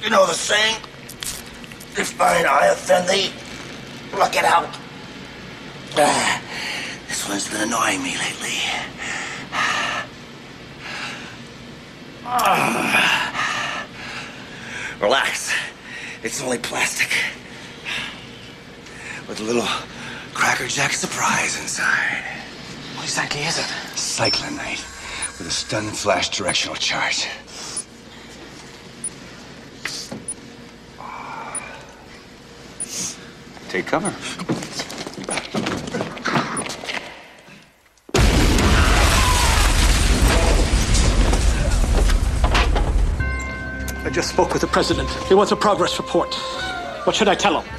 You know the saying? If thine eye offend thee, pluck it out. This one's been annoying me lately. Relax. It's only plastic. With a little Cracker Jack surprise inside. What exactly is it? Cyclonite with a stun flash directional charge. Take cover. I just spoke with the president. He wants a progress report. What should I tell him?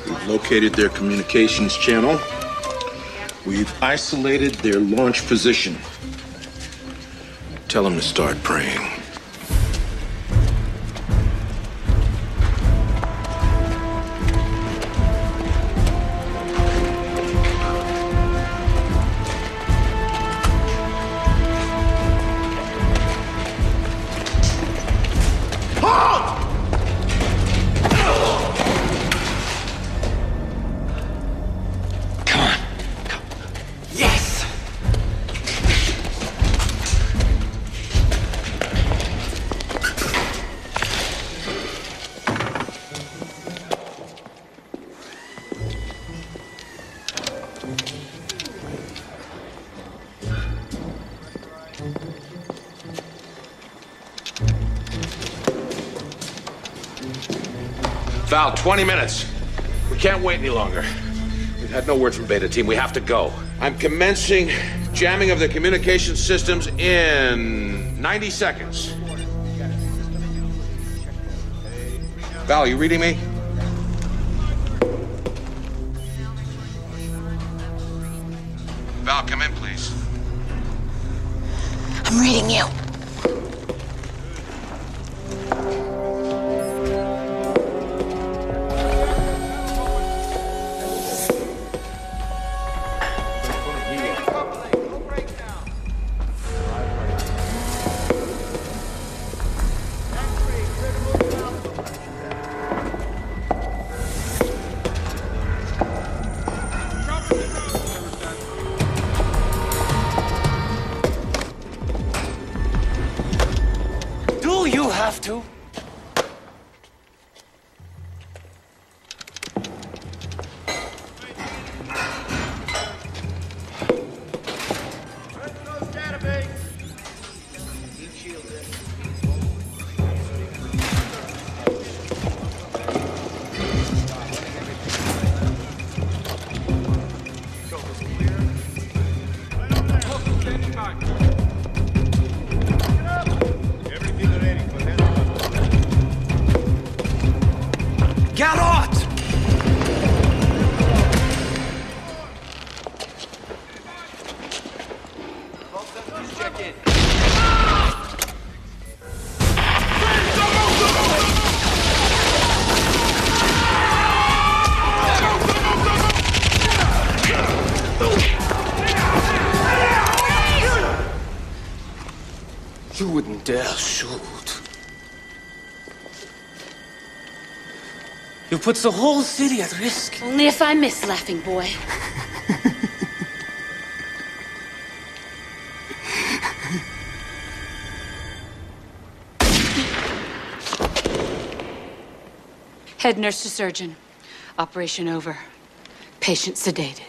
We've located their communications channel. We've isolated their launch position. Tell them to start praying. Val, 20 minutes. We can't wait any longer. We've had no word from Beta Team. We have to go. I'm commencing jamming of the communication systems in 90 seconds. Val, you reading me? Val, come in, please. I'm reading you. too? Get out! Check in. You wouldn't dare shoot. You put the whole city at risk. Only if I miss, laughing boy. Head nurse to surgeon. Operation over. Patient sedated.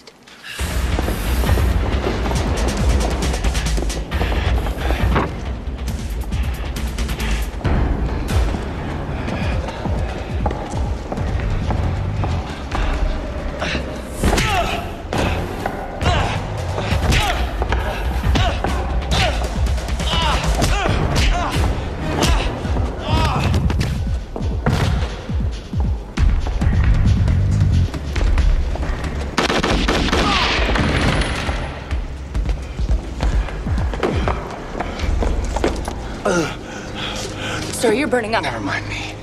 Sir, you're burning up. Never mind me.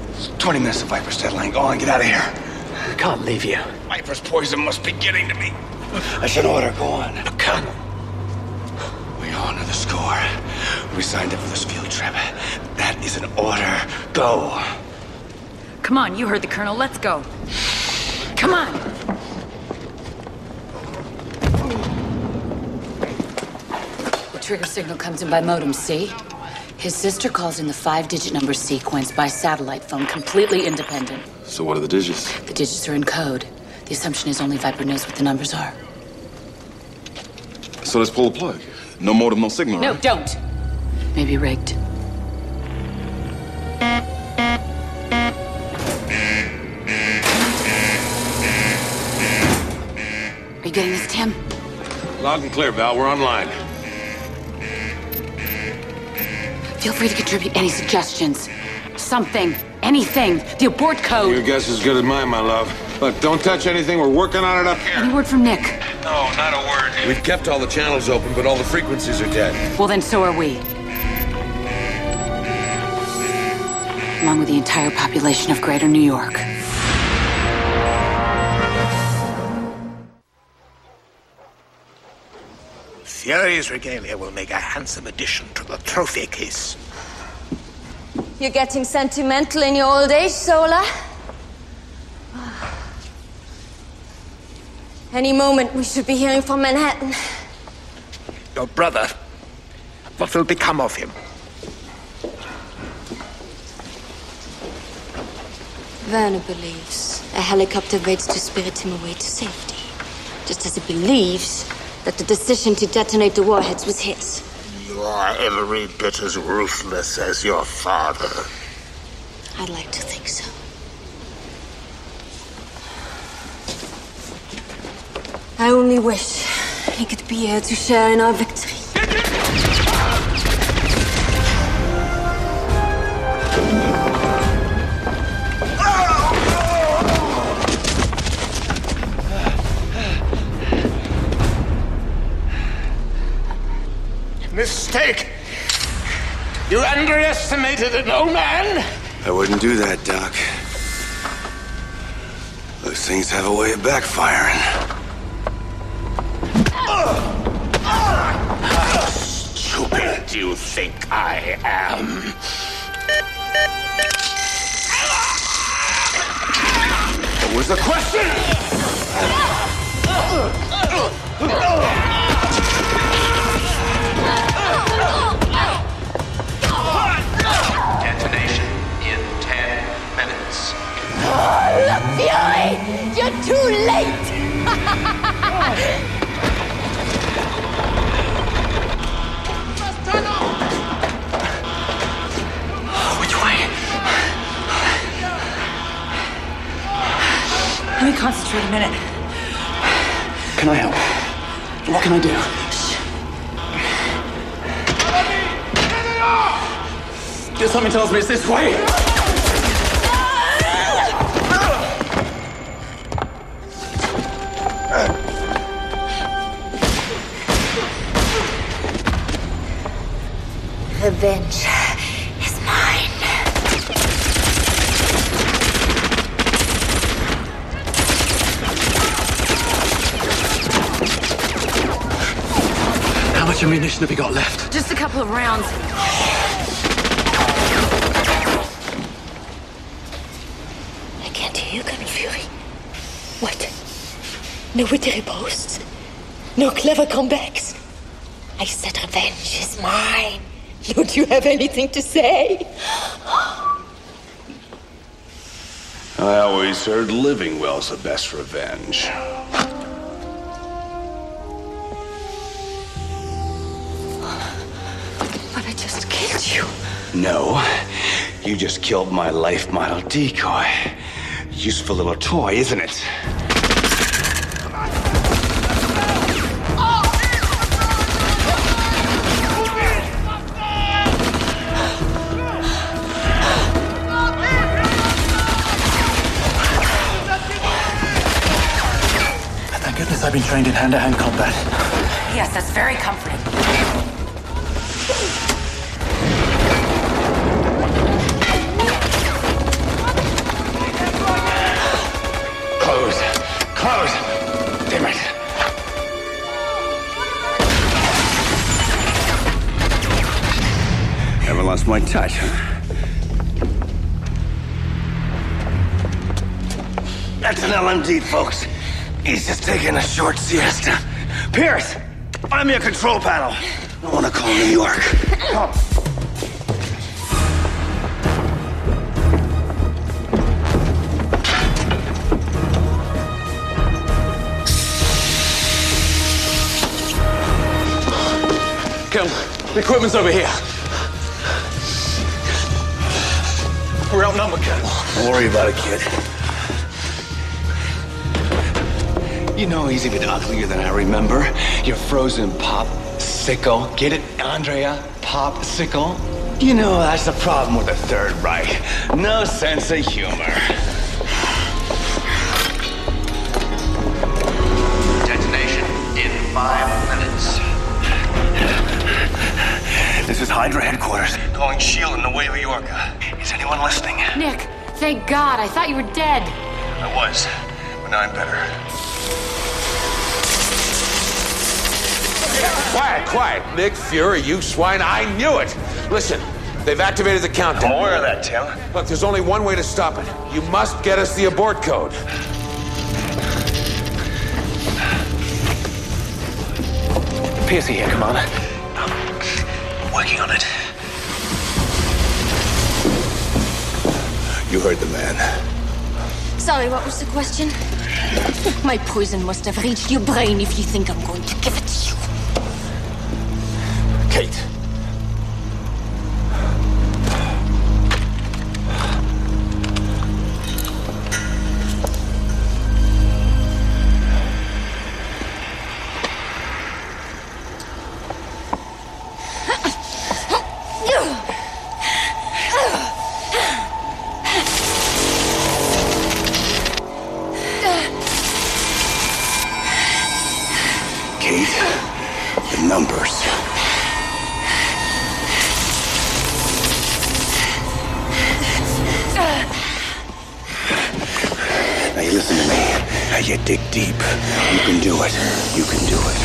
It's 20 minutes of Viper's deadline. Go on, get out of here. We can't leave you. Viper's poison must be getting to me. That's an order. Go on. Colonel. We honor the score. We signed up for this field trip. That is an order. Go. Come on, you heard the Colonel. Let's go. Come on! The trigger signal comes in by modem, see? His sister calls in the 5-digit number sequence by satellite phone, completely independent. So what are the digits? The digits are in code. The assumption is only Viper knows what the numbers are. So let's pull the plug. No modem, no signal, No, right? don't! Maybe rigged. Are you getting this, Tim? Loud and clear, Val. We're online. Feel free to contribute any suggestions. Something. Anything. The abort code. Your guess is as good as mine, my love. Look, don't touch anything. We're working on it up here. Any word from Nick? No, not a word. We've kept all the channels open, but all the frequencies are dead. Well, then so are we. Along with the entire population of Greater New York. Fury's regalia will make a handsome addition to the trophy case. You're getting sentimental in your old age, Sola. Any moment we should be hearing from Manhattan. Your brother, what will become of him? Werner believes a helicopter waits to spirit him away to safety. Just as he believes that the decision to detonate the warheads was his. You are every bit as ruthless as your father. I'd like to think so. I only wish he could be here to share in our victory. Mistake! You underestimated an old man? I wouldn't do that, Doc. Those things have a way of backfiring. How stupid do you think I am? What was the question? The fury! You're too late! Which way? Let me concentrate a minute. Can I help? What can I do? Just something tells me it's this way. Revenge is mine. How much ammunition have we got left? Just a couple of rounds. I can't hear you, Colonel Fury. What? No witty posts? No clever comebacks? I said revenge is mine. Don't you have anything to say? I always heard living well's the best revenge. But I just killed you. No, you just killed my life model decoy. Useful little toy, isn't it? Thank goodness I've been trained in hand-to-hand combat. Yes, that's very comforting. Close. Close. Damn it. Never lost my touch, huh? That's an LMD, folks. He's just taking a short siesta. Pierce, find me a control panel. I want to call New York. Come. Colonel, the equipment's over here. We're outnumbered, Colonel. Don't worry about it, kid. You know he's even uglier than I remember. Your frozen pop-sickle. Get it, Andrea? Pop-sickle? You know, that's the problem with the Third Reich. No sense of humor. Detonation in 5 minutes. This is Hydra headquarters. Calling S.H.I.E.L.D. in the way of New York. Is anyone listening? Nick, thank God. I thought you were dead. I was, but now I'm better. Quiet, quiet. Nick Fury, you swine. I knew it. Listen, they've activated the countdown. I'm aware of that, Tim. Look, there's only one way to stop it. You must get us the abort code. Pierce here, Commander. Working on it. You heard the man. Sorry, what was the question? My poison must have reached your brain if you think I'm going to give it to you. Kate. Numbers. Now you listen to me. Now you dig deep. You can do it. You can do it.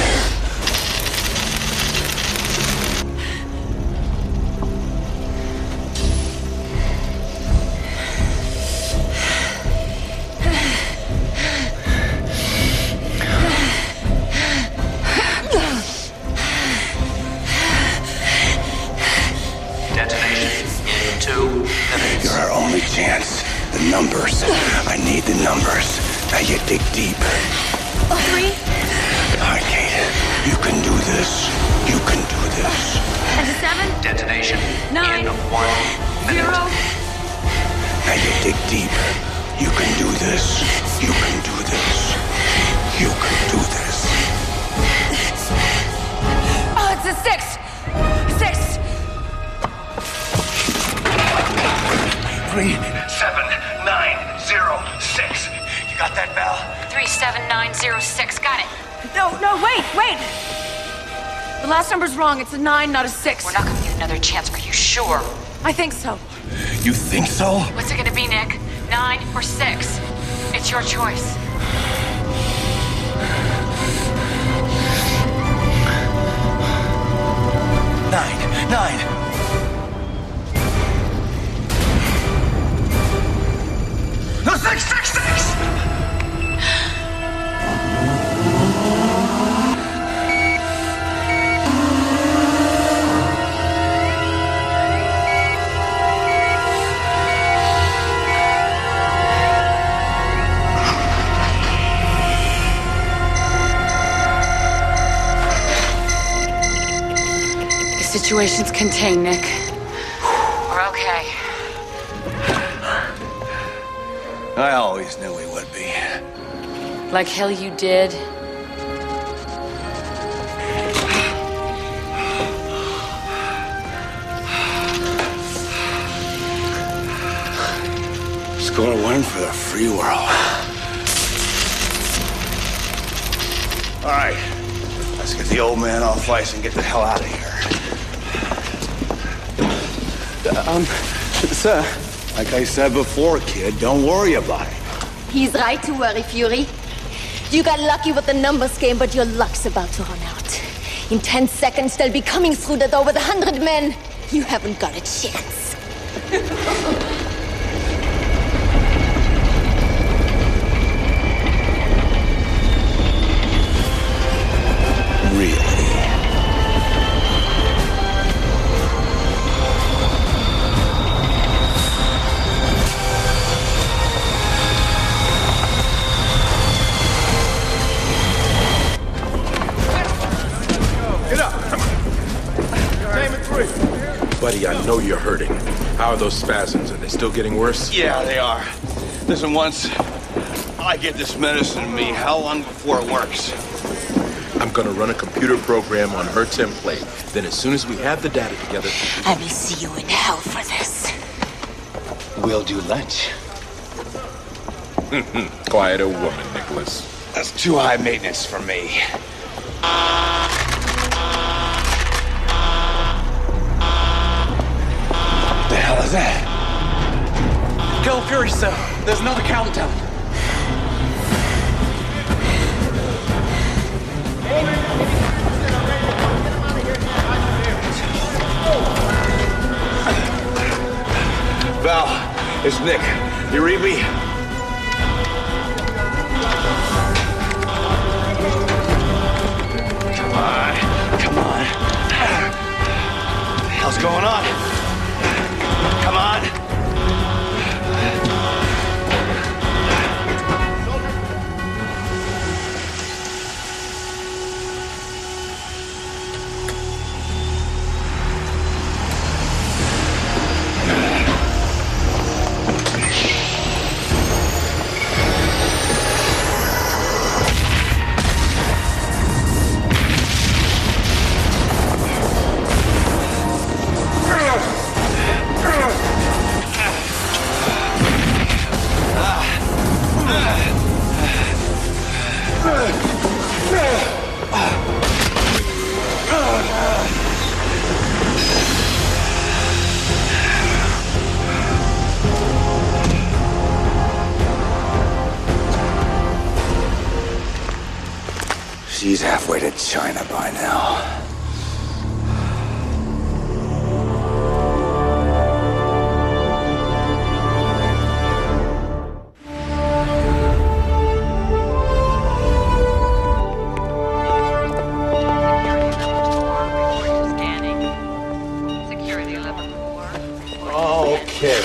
You're our only chance. The numbers. Now you dig deep. 3. All right, Kate. You can do this. You can do this. And a 7. Detonation 9. in 1 minute. 0. Now you dig deep. You can do this. You can do this. You can do this. Oh, it's a 6. 6. 3, 7, 9, 0, 6. You got that, Val? 37906. Got it. No, wait. The last number's wrong. It's a 9, not a 6. We're not gonna give you another chance. Are you sure? I think so. You think so? What's it gonna be, Nick? 9 or 6? It's your choice. Nine. No, 6. The situation's contained, Nick. We're okay. I always knew we would be. Like hell you did. Score 1 for the free world. All right. Let's get the old man off ice and get the hell out of here. Sir. Like I said before, kid, don't worry about it. He's right to worry, Fury. You got lucky with the numbers game, but your luck's about to run out. In 10 seconds, they'll be coming through the door with 100 men. You haven't got a chance. Really? Get up! Come on. Name it 3. Buddy, I know you're hurting. How are those spasms? Are they still getting worse? Yeah, they are. Listen, once I get this medicine in me, how long before it works? I'm gonna run a computer program on her template. Then as soon as we have the data together... I will see you in hell for this. We'll do lunch. Quieter woman, Nicholas. That's too high maintenance for me. What the hell is that? Girl Fury, sir. There's another countdown. Val, it's Nick. You read me? Come on. What the hell's going on? Come on. She's halfway to China by now. Okay.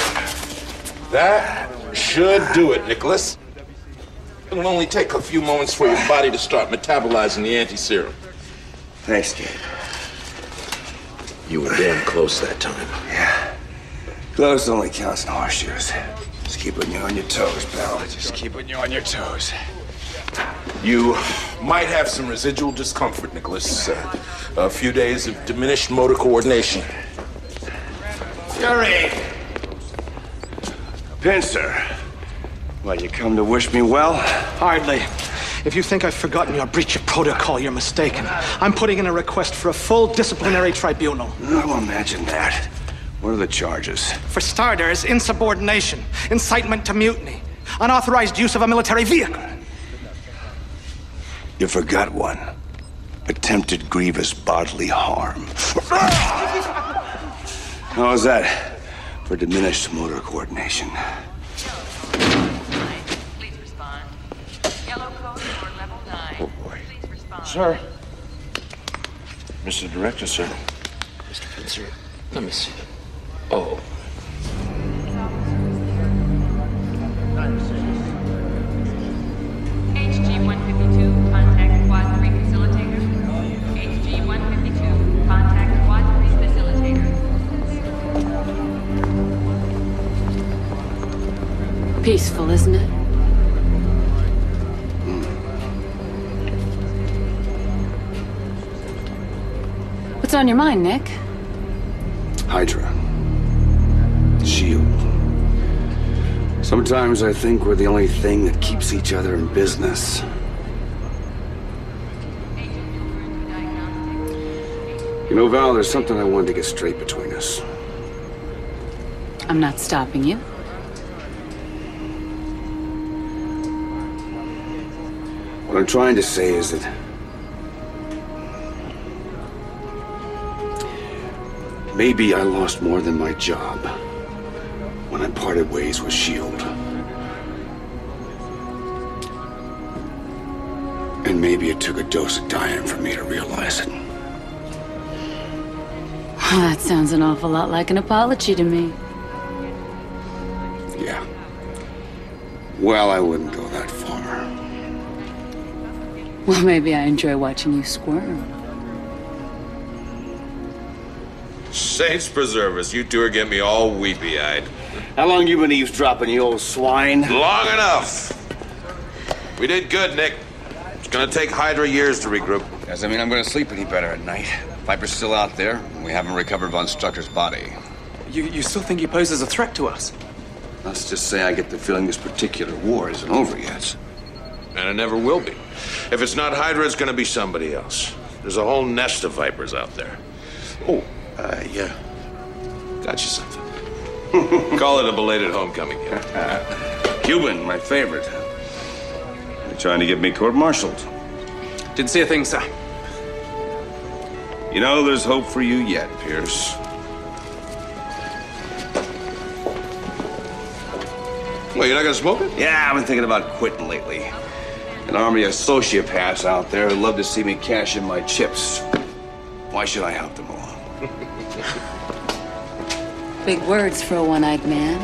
That should do it, Nicholas. It'll only take a few moments for your body to start metabolizing the anti-serum. Thanks, kid. You were damn close that time. Yeah. Close only counts in horseshoes. Just keeping you on your toes, pal. Just keeping you on your toes. You might have some residual discomfort, Nicholas. A few days of diminished motor coordination. Fury! Pincer. Well, you come to wish me well? Hardly. If you think I've forgotten your breach of protocol, you're mistaken. I'm putting in a request for a full disciplinary tribunal. I'll imagine that. What are the charges? For starters, insubordination, incitement to mutiny, unauthorized use of a military vehicle. You forgot one. Attempted grievous bodily harm. How is that for diminished motor coordination? Please respond. Yellow code for level 9. Oh, boy. Please respond. Sir. Mr. Director, sir. Mr. Pincer, let me see. Oh. HG-152, contact Quad 3 facilitator. HG-152, contact Quad 3 facilitator. Peaceful, isn't it? What's on your mind, Nick? Hydra. Shield. Sometimes I think we're the only thing that keeps each other in business. You know, Val, there's something I wanted to get straight between us. I'm not stopping you. What I'm trying to say is that maybe I lost more than my job when I parted ways with S.H.I.E.L.D. And maybe it took a dose of dying for me to realize it. That sounds an awful lot like an apology to me. Yeah. Well, I wouldn't go that far. Well, maybe I enjoy watching you squirm. Saints preserve us. You two are getting me all weepy-eyed. How long you been eavesdropping, you old swine? Long enough. We did good, Nick. It's gonna take Hydra years to regroup. Doesn't mean I'm gonna sleep any better at night. Viper's still out there, and we haven't recovered Von Strucker's body. You still think he poses a threat to us? Let's just say I get the feeling this particular war isn't over yet. And it never will be. If it's not Hydra, it's gonna be somebody else. There's a whole nest of Vipers out there. Oh, yeah. Got you something. Call it a belated homecoming gift. Cuban, my favorite. They're trying to get me court-martialed. Didn't see a thing, sir. You know, there's hope for you yet, Pierce. Well, you're not gonna smoke it? Yeah, I've been thinking about quitting lately. An army of sociopaths out there who'd love to see me cash in my chips. Why should I help them along? Big words for a one-eyed man.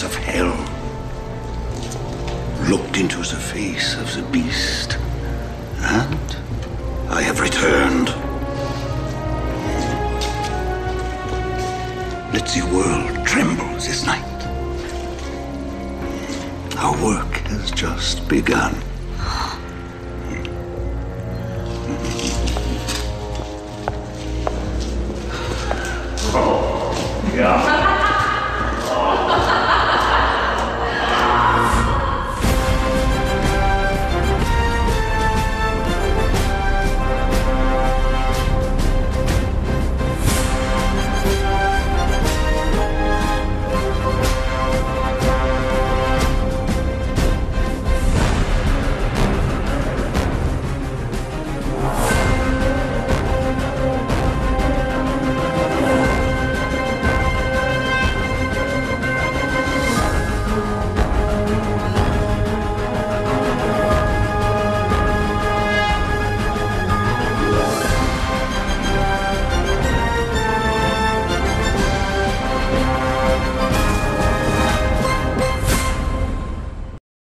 Of hell, looked into the face of the beast, and I have returned. Let the world tremble this night. Our work has just begun. Yeah.